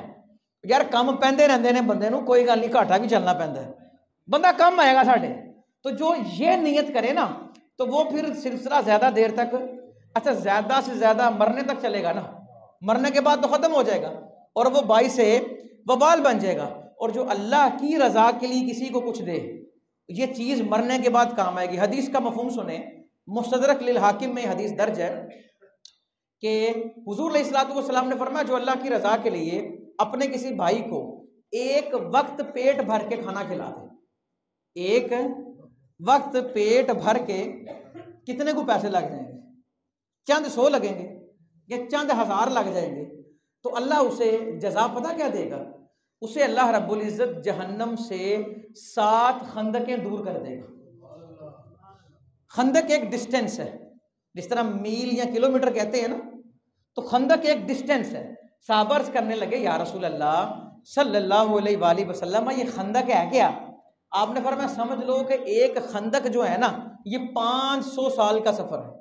یار، کم پہندے رہندے نے بندے نو، کوئی گل نہیں، گھاٹا بھی چلنا پہندا ہے، بندہ کم آئے گا ساڑھے. تو جو یہ نیت کرے نا تو وہ پھر سلسلہ زیادہ دیر تک، اچھا زیادہ سے زیادہ مرنے تک چلے گا نا، مرنے کے بعد تو ختم ہو جائے گا اور وہ باعث سے وبال بن جائے گا. اور جو اللہ کی رضا کے لیے کسی کو کچھ دے، یہ چیز مرنے کے بعد کام آئے گی. حدیث کا مفہوم سنیں، مستدرک للحاکم میں حدیث درج ہے کہ حضور علیہ الصلوۃ والسلام نے فرمایا جو اللہ کی رضا کے لیے اپنے کسی بھائی کو ایک وقت پیٹ بھر کے کھانا کھلا دے، ایک وقت پیٹ بھر کے، کتنے کو پیسے لگ جائیں گے؟ چند سو لگیں گے یا چند ہزار لگ جائیں گے، تو اللہ اسے جزا پتہ کیا دے گا؟ اسے اللہ رب العزت جہنم سے 7 خندقیں دور کر دے گا. خندق ایک ڈسٹینس ہے، جس طرح میل یا کلومیٹر کہتے ہیں نا، تو خندق ایک ڈسٹینس ہے. صحابہ عرض کرنے لگے یا رسول اللہ صلی اللہ علیہ وآلہ وسلم یہ خندق ہے کیا؟ آپ نے فرمایا سمجھ لو کہ ایک خندق جو ہے نا یہ 500 سال کا سفر ہے.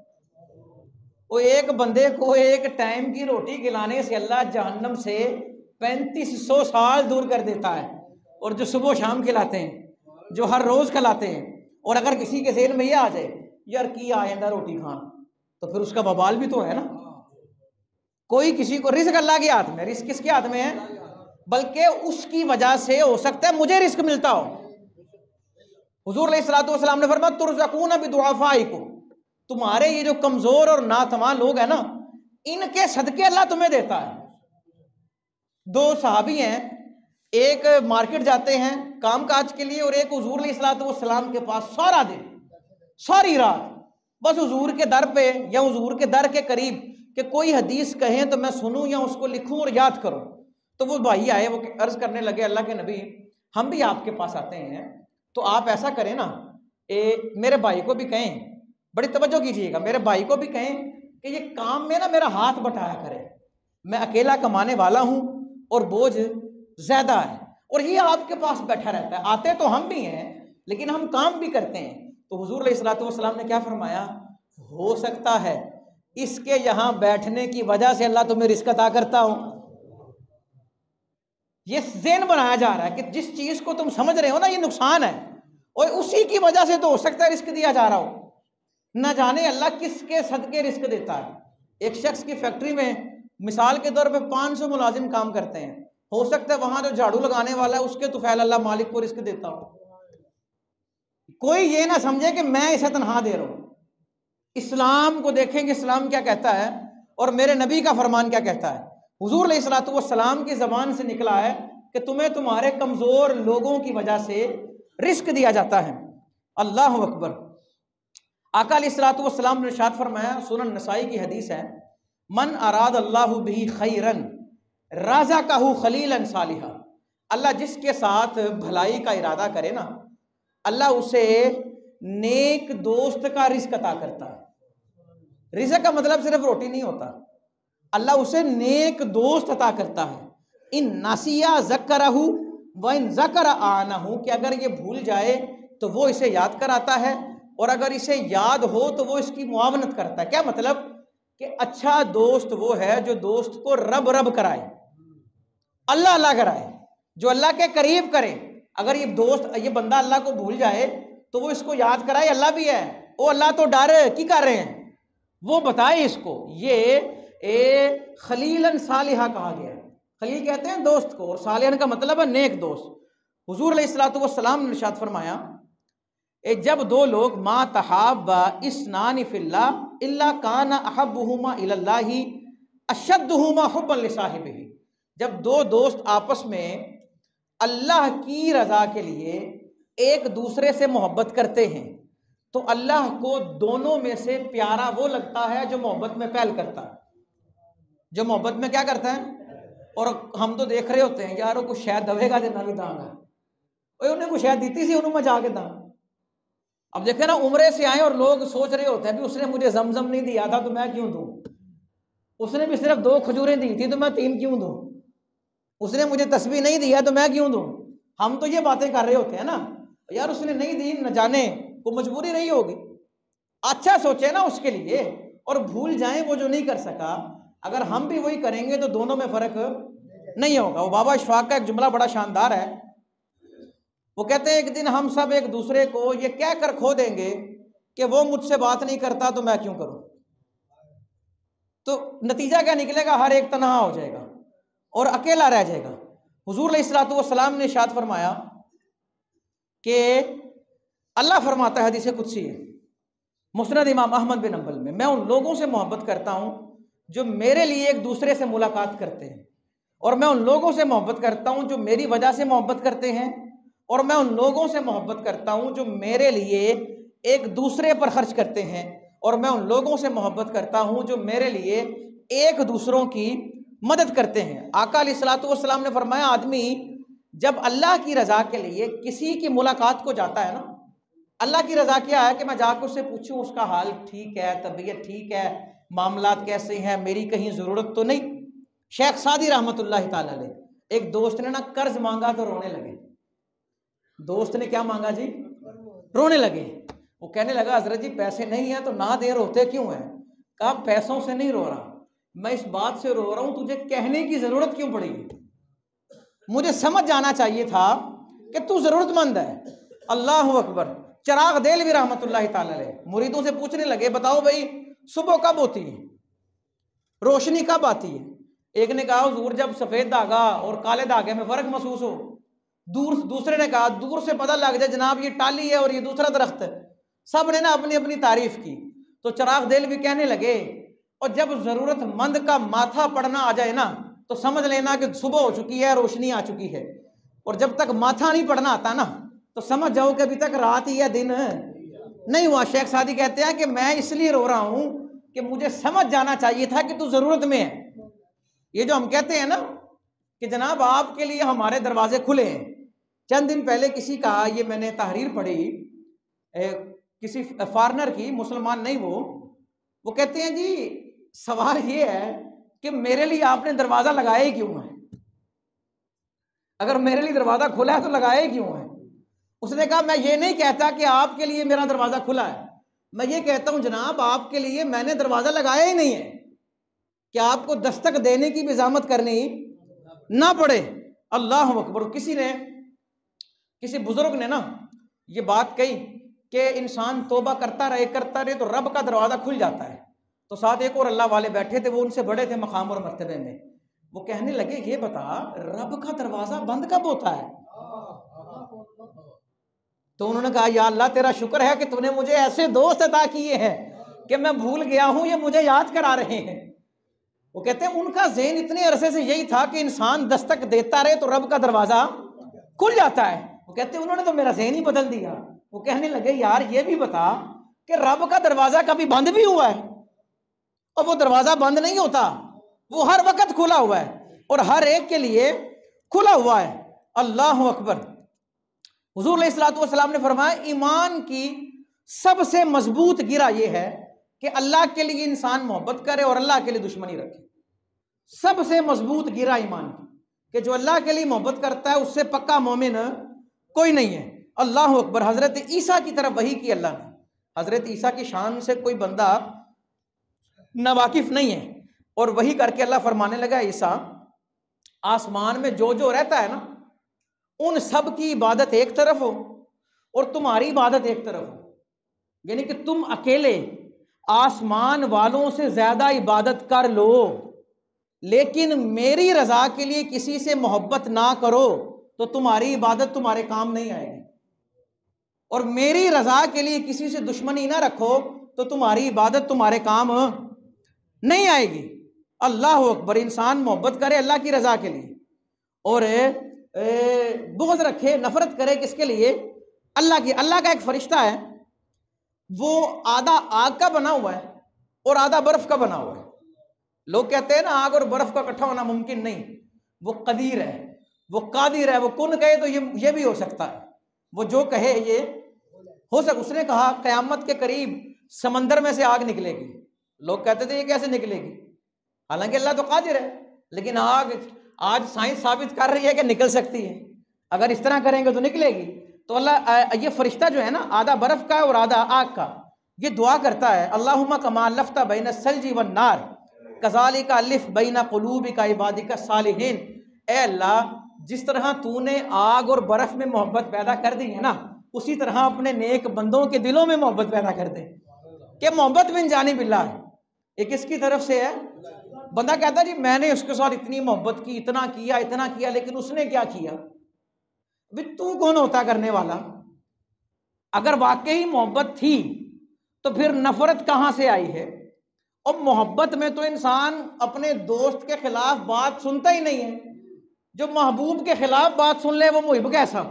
وہ ایک بندے کو ایک ٹائم کی روٹی کھلانے سے اللہ جہنم سے 3500 سال دور کر دیتا ہے. اور جو صبح و شام کھلاتے ہیں، جو ہر روز کھلاتے ہیں، اور اگر کسی کے ذہن میں یہ آ جائے یار کی آئندہ روٹی کھان، تو پھر اس کا وبال بھی تو ہے نا. کوئی کسی کو رزق اللہ کے ہاتھ میں، رزق کس کے ہاتھ میں ہے؟ بلکہ اس کی وجہ سے ہو سکتا ہے مجھے رزق ملتا ہو. حضور علیہ الصلوۃ والسلام نے فرمایا ترزقون بدعفائکم، تمہارے یہ جو کمزور اور ناتواں لوگ ہیں نا ان کے صدقے اللہ تمہیں دیتا ہے. 2 صحابی ہیں، ایک مارکیٹ جاتے ہیں کام کاج کے لیے، اور ایک حضور علیہ الصلوۃ والسلام کے پاس سارا دن، ساری رات بس حضور کے در پہ یا حضور کے در کے قریب کہ کوئی حدیث کہیں تو میں سنوں یا اس کو لکھوں اور یاد کروں. تو وہ بھائی آئے، وہ عرض کرنے لگے اللہ کے نبی ہم بھی آپ کے پاس آتے ہیں، تو آپ ایسا کریں نا، میرے بھائی کو بھی کہیں، بڑی توجہ کیجیے گا، میرے بھائی کو بھی کہیں کہ یہ کام میں نا میرا ہاتھ بٹایا کرے، میں اکیلا کمانے والا ہوں اور بوجھ زیادہ ہے، اور یہ آپ کے پاس بیٹھا رہتا ہے. آتے تو ہم بھی ہیں لیکن ہم کام بھی کرتے ہیں. تو حضور علیہ الصلوۃ والسلام نے کیا فرمایا؟ ہو سکتا ہے اس کے یہاں بیٹھنے کی وجہ سے اللہ تمہیں رزق عطا کرتا ہو. یہ ذہن بنایا جا رہا ہے کہ جس چیز کو تم سمجھ رہے ہو نا یہ نقصان ہے، اور اسی کی وجہ سے تو ہو سکتا ہے رزق دیا جا رہا ہو. نہ جانے اللہ کس کے صدقے رزق دیتا ہے. ایک شخص کی فیکٹری میں مثال کے طور پہ 500 ملازم کام کرتے ہیں، ہو سکتا ہے وہاں جو جھاڑو لگانے والا ہے اس کے طفیل اللہ مالک کو رزق دیتا ہو. کوئی یہ نہ سمجھے کہ میں اسے تنہا دے رہا ہوں. اسلام کو دیکھیں کہ اسلام کیا کہتا ہے اور میرے نبی کا فرمان کیا کہتا ہے۔ حضور علیہ الصلوۃ والسلام کی زبان سے نکلا ہے کہ تمہیں تمہارے کمزور لوگوں کی وجہ سے رزق دیا جاتا ہے۔ اللہ اکبر۔ آقا علیہ الصلوۃ والسلام نے ارشاد فرمایا، سنن نسائی کی حدیث ہے، من اراد اللہ بہ خیرا رازقہ خلیلا صالحا، اللہ جس کے ساتھ بھلائی کا ارادہ کرے نا، اللہ اسے نیک دوست کا رزق عطا کرتا ہے۔ رزق کا مطلب صرف روٹی نہیں ہوتا، اللہ اسے نیک دوست عطا کرتا ہے۔ ان ناسیہ ذکرہ وان ذکر آنہ، کہ اگر یہ بھول جائے تو وہ اسے یاد کراتا ہے، اور اگر اسے یاد ہو تو وہ اس کی معاونت کرتا ہے۔ کیا مطلب؟ کہ اچھا دوست وہ ہے جو دوست کو رب رب کرائے، اللہ اللہ کرائے، جو اللہ کے قریب کرے۔ اگر یہ دوست، یہ بندہ اللہ کو بھول جائے تو وہ اس کو یاد کرائے اللہ بھی ہے، او اللہ تو ڈر کی کر رہے ہیں، وہ بتائے اس کو۔ یہ خلیلاً صالحہ کہا گیا ہے۔ خلیل کہتے ہیں دوست کو، اور صالحاً کا مطلب ہے نیک دوست۔ حضور علیہ الصلوۃ والسلام نے ارشاد فرمایا، جب دو لوگ ما تحابا اثنان فی اللہ الا کان احبہما الی اللہ اشدہما حبا لصاحبہ، جب دو دوست آپس میں اللہ کی رضا کے لیے ایک دوسرے سے محبت کرتے ہیں تو اللہ کو دونوں میں سے پیارا وہ لگتا ہے جو محبت میں پہل کرتا ہے، جو محبت میں کیا کرتا ہے۔ اور ہم تو دیکھ رہے ہوتے ہیں یار وہ کچھ شاید دوے گا دینا بھی داں گا، انہیں کچھ شاید دیتی سی انہوں میں جا کے داں۔ اب دیکھیں نا، عمرے سے آئے اور لوگ سوچ رہے ہوتے ہیں بھی اس نے مجھے زمزم نہیں دیا تھا تو میں کیوں دوں، اس نے بھی صرف 2 کھجوریں دی تھی تو میں 3 کیوں دوں، اس نے مجھے تسبیح نہیں دیا تو میں کیوں دوں۔ ہم تو یہ باتیں کر رہے ہوتے ہیں نا، یار اس نے نہیں دی، نہ جانے کو مجبوری رہی ہوگی، اچھا سوچے نا اس کے لیے، اور بھول جائیں وہ جو نہیں کر سکا۔ اگر ہم بھی وہی کریں گے تو دونوں میں فرق نہیں ہوگا۔ وہ بابا اشفاق کا ایک جملہ بڑا شاندار ہے، وہ کہتے ہیں ایک دن ہم سب ایک دوسرے کو یہ کہہ کر کھو دیں گے کہ وہ مجھ سے بات نہیں کرتا تو میں کیوں کروں، تو نتیجہ کیا نکلے گا؟ ہر ایک تنہا ہو جائے گا اور اکیلا رہ جائے گا۔ حضور علیہ الصلوۃ والسلام نے ارشاد فرمایا کہ اللہ فرماتا ہے، حدیث قدسی ہے، مسند امام احمد بن حنبل میں ان لوگوں سے محبت کرتا ہوں جو میرے لیے ایک دوسرے سے ملاقات کرتے ہیں، اور میں ان لوگوں سے محبت کرتا ہوں جو میری وجہ سے محبت کرتے ہیں، اور میں ان لوگوں سے محبت کرتا ہوں جو میرے لیے ایک دوسرے پر خرچ کرتے ہیں، اور میں ان لوگوں سے محبت کرتا ہوں جو میرے لیے ایک دوسروں کی مدد کرتے ہیں۔ آقا علیہ الصلوۃ والسلام نے فرمایا، آدمی جب اللہ کی رضا کے لیے کسی کی ملاقات کو جاتا ہے نا، اللہ کی رضا کیا ہے کہ میں جا کے اس سے پوچھوں اس کا حال ٹھیک ہے، طبیعت ٹھیک ہے، معاملات کیسے ہیں، میری کہیں ضرورت تو نہیں۔ شیخ سعدی رحمۃ اللہ تعالی علیہ، ایک دوست نے نا قرض مانگا تو رونے لگے، دوست نے کیا مانگا جی؟ رونے لگے۔ وہ کہنے لگا حضرت جی پیسے نہیں ہیں تو نہ دے، روتے کیوں ہیں؟ کہا پیسوں سے نہیں رو رہا، میں اس بات سے رو رہا ہوں تجھے کہنے کی ضرورت کیوں پڑی، مجھے سمجھ جانا چاہیے تھا کہ تو ضرورت مند ہے۔ اللہ اکبر۔ چراغ دہلوی رحمۃ اللہ تعالی علیہ مریدوں سے پوچھنے لگے، بتاؤ بھائی صبح کب ہوتی ہے، روشنی کب آتی ہے؟ ایک نے کہا حضور جب سفید دھاگا اور کالے دھاگے میں فرق محسوس ہو۔ دوسرے نے کہا دور سے پتہ لگ جائے جناب یہ ٹالی ہے اور یہ دوسرا درخت ہے۔ سب نے نا اپنی اپنی تعریف کی۔ تو چراغ دہلوی کہنے لگے، اور جب ضرورت مند کا ماتھا پڑنا آ جائے نا تو سمجھ لینا کہ صبح ہو چکی ہے، روشنی آ چکی ہے، اور جب تک ماتھا نہیں پڑنا آتا نا تو سمجھ جاؤ کہ ابھی تک رات ہی ہے، دن نہیں ہوا۔ شیخ سعدی کہتے ہیں کہ میں اس لیے رو رہا ہوں کہ مجھے سمجھ جانا چاہیے تھا کہ تو ضرورت میں ہے۔ یہ جو ہم کہتے ہیں نا کہ جناب آپ کے لیے ہمارے دروازے کھلے ہیں، چند دن پہلے کسی کا، یہ میں نے تحریر پڑھی کسی فارنر کی، مسلمان نہیں وہ کہتے ہیں جی سوال یہ ہے کہ میرے لیے آپ نے دروازہ لگایا ہی کیوں ہے؟ اگر میرے لیے دروازہ کھلا ہے تو لگایا ہی کیوں ہے؟ اس نے کہا میں یہ نہیں کہتا کہ آپ کے لیے میرا دروازہ کھلا ہے، میں یہ کہتا ہوں جناب آپ کے لیے میں نے دروازہ لگایا ہی نہیں ہے کہ آپ کو دستک دینے کی بھی زحمت کرنی نہ پڑے۔ اللہ اکبر۔ کسی بزرگ نے نا یہ بات کہی کہ انسان توبہ کرتا رہے تو رب کا دروازہ کھل جاتا ہے۔ تو ساتھ ایک اور اللہ والے بیٹھے تھے، وہ ان سے بڑے تھے مقام اور مرتبے میں، وہ کہنے لگے یہ بتا رب کا دروازہ بند کب ہوتا ہے؟ تو انہوں نے کہا یا اللہ تیرا شکر ہے کہ تو نے مجھے ایسے دوست عطا کیے ہیں کہ میں بھول گیا ہوں، یہ مجھے یاد کرا رہے ہیں۔ وہ کہتے ہیں ان کا ذہن اتنے عرصے سے یہی تھا کہ انسان دستک دیتا رہے تو رب کا دروازہ کھل جاتا ہے۔ وہ کہتے ہیں انہوں نے تو میرا ذہن ہی بدل دیا۔ وہ کہنے لگے یار یہ بھی بتا کہ رب کا دروازہ کبھی بند بھی ہوا ہے؟ اور وہ دروازہ بند نہیں ہوتا، وہ ہر وقت کھلا ہوا ہے اور ہر ایک کے لیے کھلا ہوا ہے۔ اللہ اکبر۔ حضور علیہ الصلوۃ والسلام نے فرمایا ایمان کی سب سے مضبوط گرہ یہ ہے کہ اللہ کے لیے انسان محبت کرے اور اللہ کے لیے دشمنی رکھے۔ سب سے مضبوط گرہ ایمان کی کہ جو اللہ کے لیے محبت کرتا ہے اس سے پکا مومن کوئی نہیں ہے۔ اللہ اکبر۔ حضرت عیسیٰ کی طرف وحی کی اللہ نے۔ حضرت عیسیٰ کی شان سے کوئی بندہ ناواقف نہیں ہے، اور وحی کر کے اللہ فرمانے لگا عیسیٰ آسمان میں جو جو رہتا ہے نا ان سب کی عبادت ایک طرف ہو اور تمہاری عبادت ایک طرف ہو، یعنی کہ تم اکیلے آسمان والوں سے زیادہ عبادت کر لو، لیکن میری رضا کے لیے کسی سے محبت نہ کرو تو تمہاری عبادت تمہارے کام نہیں آئے گی، اور میری رضا کے لیے کسی سے دشمنی نہ رکھو تو تمہاری عبادت تمہارے کام نہیں آئے گی۔ اللہ اکبر۔ انسان محبت کرے اللہ کی رضا کے لیے اور بغض رکھے، نفرت کرے کس کے لیے؟ اللہ کی۔ اللہ کا ایک فرشتہ ہے وہ آدھا آگ کا بنا ہوا ہے اور آدھا برف کا بنا ہوا ہے۔ لوگ کہتے ہیں نا آگ اور برف کا اکٹھا ہونا ممکن نہیں، وہ قدیر ہے، وہ قادر ہے، وہ کن کہے تو یہ بھی ہو سکتا ہے، وہ جو کہے یہ ہو سکتا۔ اس نے کہا قیامت کے قریب سمندر میں سے آگ نکلے گی۔ لوگ کہتے تھے یہ کیسے نکلے گی؟ حالانکہ اللہ تو قادر ہے، لیکن آگ آج سائنس ثابت کر رہی ہے کہ نکل سکتی ہے، اگر اس طرح کریں گے تو نکلے گی۔ تو اللہ یہ فرشتہ جو ہے نا آدھا برف کا اور آدھا آگ کا، یہ دعا کرتا ہے اللہم کما الفت بین الثلج والنار کذالک الف بین قلوبک عبادک الصالحین۔ اے اللہ جس طرح تو نے آگ اور برف میں محبت پیدا کر دی ہے نا، اسی طرح اپنے نیک بندوں کے دلوں میں محبت پیدا کر دے، کہ محبت من جانب اللہ ہے، یہ کس کی طرف سے ہے؟ بندہ کہتا ہے جی میں نے اس کے ساتھ اتنی محبت کی، اتنا کیا، لیکن اس نے کیا کیا؟ بھی تو کون ہوتا کرنے والا؟ اگر واقعی محبت تھی تو پھر نفرت کہاں سے آئی ہے؟ اور محبت میں تو انسان اپنے دوست کے خلاف بات سنتا ہی نہیں ہے، جو محبوب کے خلاف بات سن لے وہ محب کیسا؟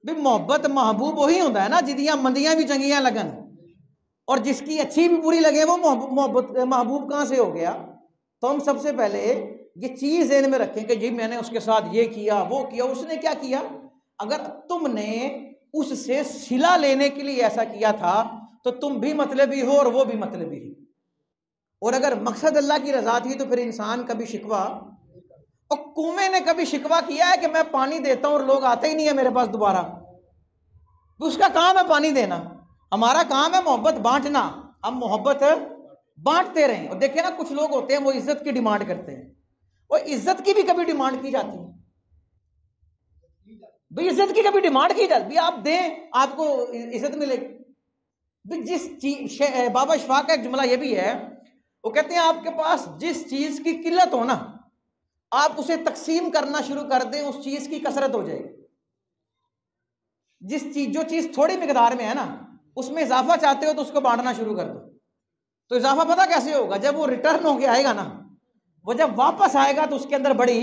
بھی محبت محبوب وہی ہوتا ہے نا جدیاں مندیاں بھی چنگیاں لگن، اور جس کی اچھی بھی بری لگے وہ محبوب کہاں سے ہو گیا؟ تو ہم سب سے پہلے یہ چیز ذہن میں رکھیں کہ جی میں نے اس کے ساتھ یہ کیا وہ کیا، اس نے کیا کیا؟ اگر تم نے اس سے صلہ لینے کے لیے ایسا کیا تھا تو تم بھی مطلبی ہو اور وہ بھی مطلبی ہے، اور اگر مقصد اللہ کی رضا تھی تو پھر انسان کبھی شکوہ، اور کنویں نے کبھی شکوہ کیا ہے کہ میں پانی دیتا ہوں اور لوگ آتے ہی نہیں ہیں میرے پاس دوبارہ؟ اس کا کام ہے پانی دینا، ہمارا کام ہے محبت بانٹنا، ہم محبت بانٹتے رہیں۔ اور دیکھیں نا کچھ لوگ ہوتے ہیں وہ عزت کی ڈیمانڈ کرتے ہیں، اور عزت کی بھی کبھی ڈیمانڈ کی جاتی ہے، بھئی عزت کی کبھی ڈیمانڈ کی جاتی ہے، آپ دیں آپ کو عزت ملے گی۔ جس چیز بابا اشفاق کا ایک جملہ یہ بھی ہے، وہ کہتے ہیں آپ کے پاس جس چیز کی قلت ہو نا آپ اسے تقسیم کرنا شروع کر دیں، اس چیز کی کثرت ہو جائے گی۔ جو چیز تھوڑی مقدار میں ہے نا اس میں اضافہ چاہتے ہو تو اس کو بانٹنا شروع کر دو، تو اضافہ پتہ کیسے ہوگا؟ جب وہ ریٹرن ہو کے آئے گا نا، وہ جب واپس آئے گا تو اس کے اندر بڑی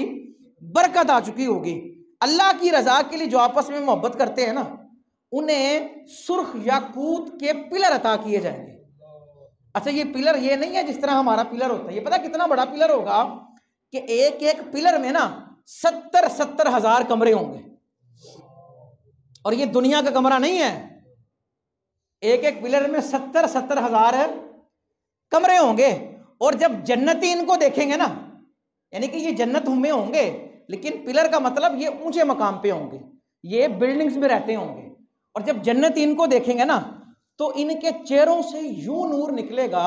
برکت آ چکی ہوگی۔ اللہ کی رضا کے لیے جو آپس میں محبت کرتے ہیں نا انہیں سرخ یاقوت کے پلر عطا کیے جائیں گے۔ اچھا یہ پلر یہ نہیں ہے جس طرح ہمارا پلر ہوتا ہے، یہ پتہ کتنا بڑا پلر ہوگا کہ ایک ایک پلر میں نا 70 ہزار کمرے ہوں گے، اور یہ دنیا کا کمرہ نہیں ہے، ایک ایک پلر میں 70 ہزار کمرے ہوں گے۔ اور جب جنتی ان کو دیکھیں گے نا، یعنی کہ یہ جنت میں ہوں گے لیکن پلر کا مطلب یہ اونچے مقام پہ ہوں گے، یہ بلڈنگز میں رہتے ہوں گے، اور جب جنتی ان کو دیکھیں گے نا تو ان کے چہروں سے یوں نور نکلے گا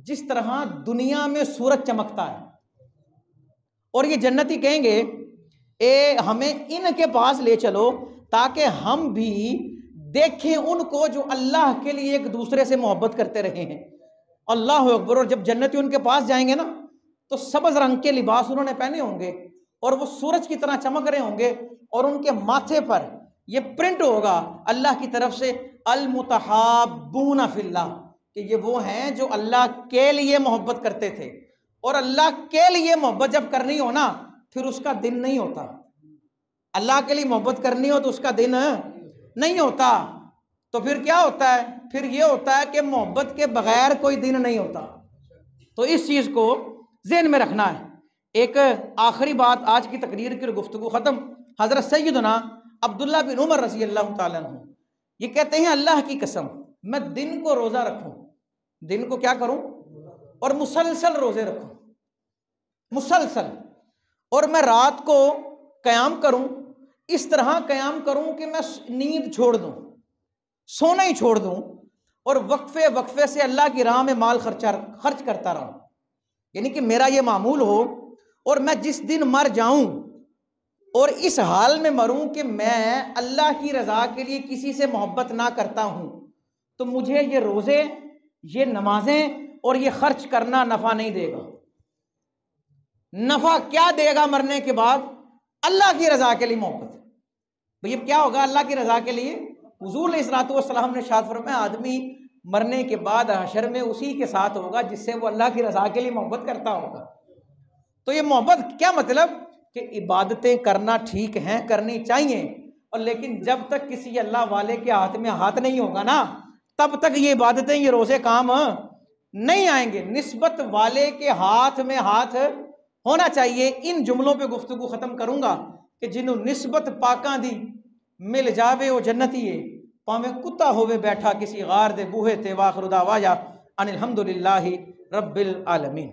جس طرح دنیا میں سورج چمکتا ہے، اور یہ جنتی کہیں گے اے ہمیں ان کے پاس لے چلو تاکہ ہم بھی دیکھیں ان کو جو اللہ کے لیے ایک دوسرے سے محبت کرتے رہے ہیں۔ اللہ اکبر۔ اور جب جنتی ان کے پاس جائیں گے نا تو سبز رنگ کے لباس انہوں نے پہنے ہوں گے اور وہ سورج کی طرح چمک رہے ہوں گے، اور ان کے ماتھے پر یہ پرنٹ ہوگا اللہ کی طرف سے المتحابون فی اللہ، کہ یہ وہ ہیں جو اللہ کے لیے محبت کرتے تھے، اور اللہ کے لیے محبت جب کرنی ہو نا پھر اس کا دن نہیں ہوتا۔ اللہ کے لیے محبت کرنی ہو تو اس کا دن نہیں ہوتا، تو پھر کیا ہوتا ہے؟ پھر یہ ہوتا ہے کہ محبت کے بغیر کوئی دن نہیں ہوتا۔ تو اس چیز کو ذہن میں رکھنا ہے۔ ایک آخری بات، آج کی تقریر کی گفتگو ختم۔ حضرت سیدنا عبداللہ بن عمر رضی اللہ تعالیٰ عنہ یہ کہتے ہیں اللہ کی قسم میں دن کو روزہ رکھوں، دن کو کیا کروں اور مسلسل روزے رکھوں، مسلسل، اور میں رات کو قیام کروں، اس طرح قیام کروں کہ میں نیند چھوڑ دوں، سونا ہی چھوڑ دوں، اور وقفے وقفے سے اللہ کی راہ میں مال خرچ کرتا رہوں، یعنی کہ میرا یہ معمول ہو، اور میں جس دن مر جاؤں اور اس حال میں مروں کہ میں اللہ کی رضا کے لیے کسی سے محبت نہ کرتا ہوں، تو مجھے یہ روزے، یہ نمازیں اور یہ خرچ کرنا نفع نہیں دے گا۔ نفع کیا دے گا مرنے کے بعد؟ اللہ کی رضا کے لیے محبت۔ بھئی اب کیا ہوگا اللہ کی رضا کے لیے؟ حضور علیہ الصلوۃ والسلام نے ارشاد فرمایا آدمی مرنے کے بعد حشر میں اسی کے ساتھ ہوگا جس سے وہ اللہ کی رضا کے لیے محبت کرتا ہوگا۔ تو یہ محبت کیا مطلب؟ کہ عبادتیں کرنا ٹھیک ہیں، کرنی چاہیے، اور لیکن جب تک کسی اللہ والے کے ہاتھ میں ہاتھ نہیں ہوگا نا تب تک یہ عبادتیں، یہ روزے کام نہیں آئیں گے۔ نسبت والے کے ہاتھ میں ہاتھ ہونا چاہیے۔ ان جملوں پہ گفتگو ختم کروں گا کہ جنہوں نسبت پاکاں دی مل جاوے او جنتی ہے، پاویں کتا ہوئے بیٹھا کسی غار دے بوہے تے، واخر دعوانا ان الحمدللہ رب العالمین۔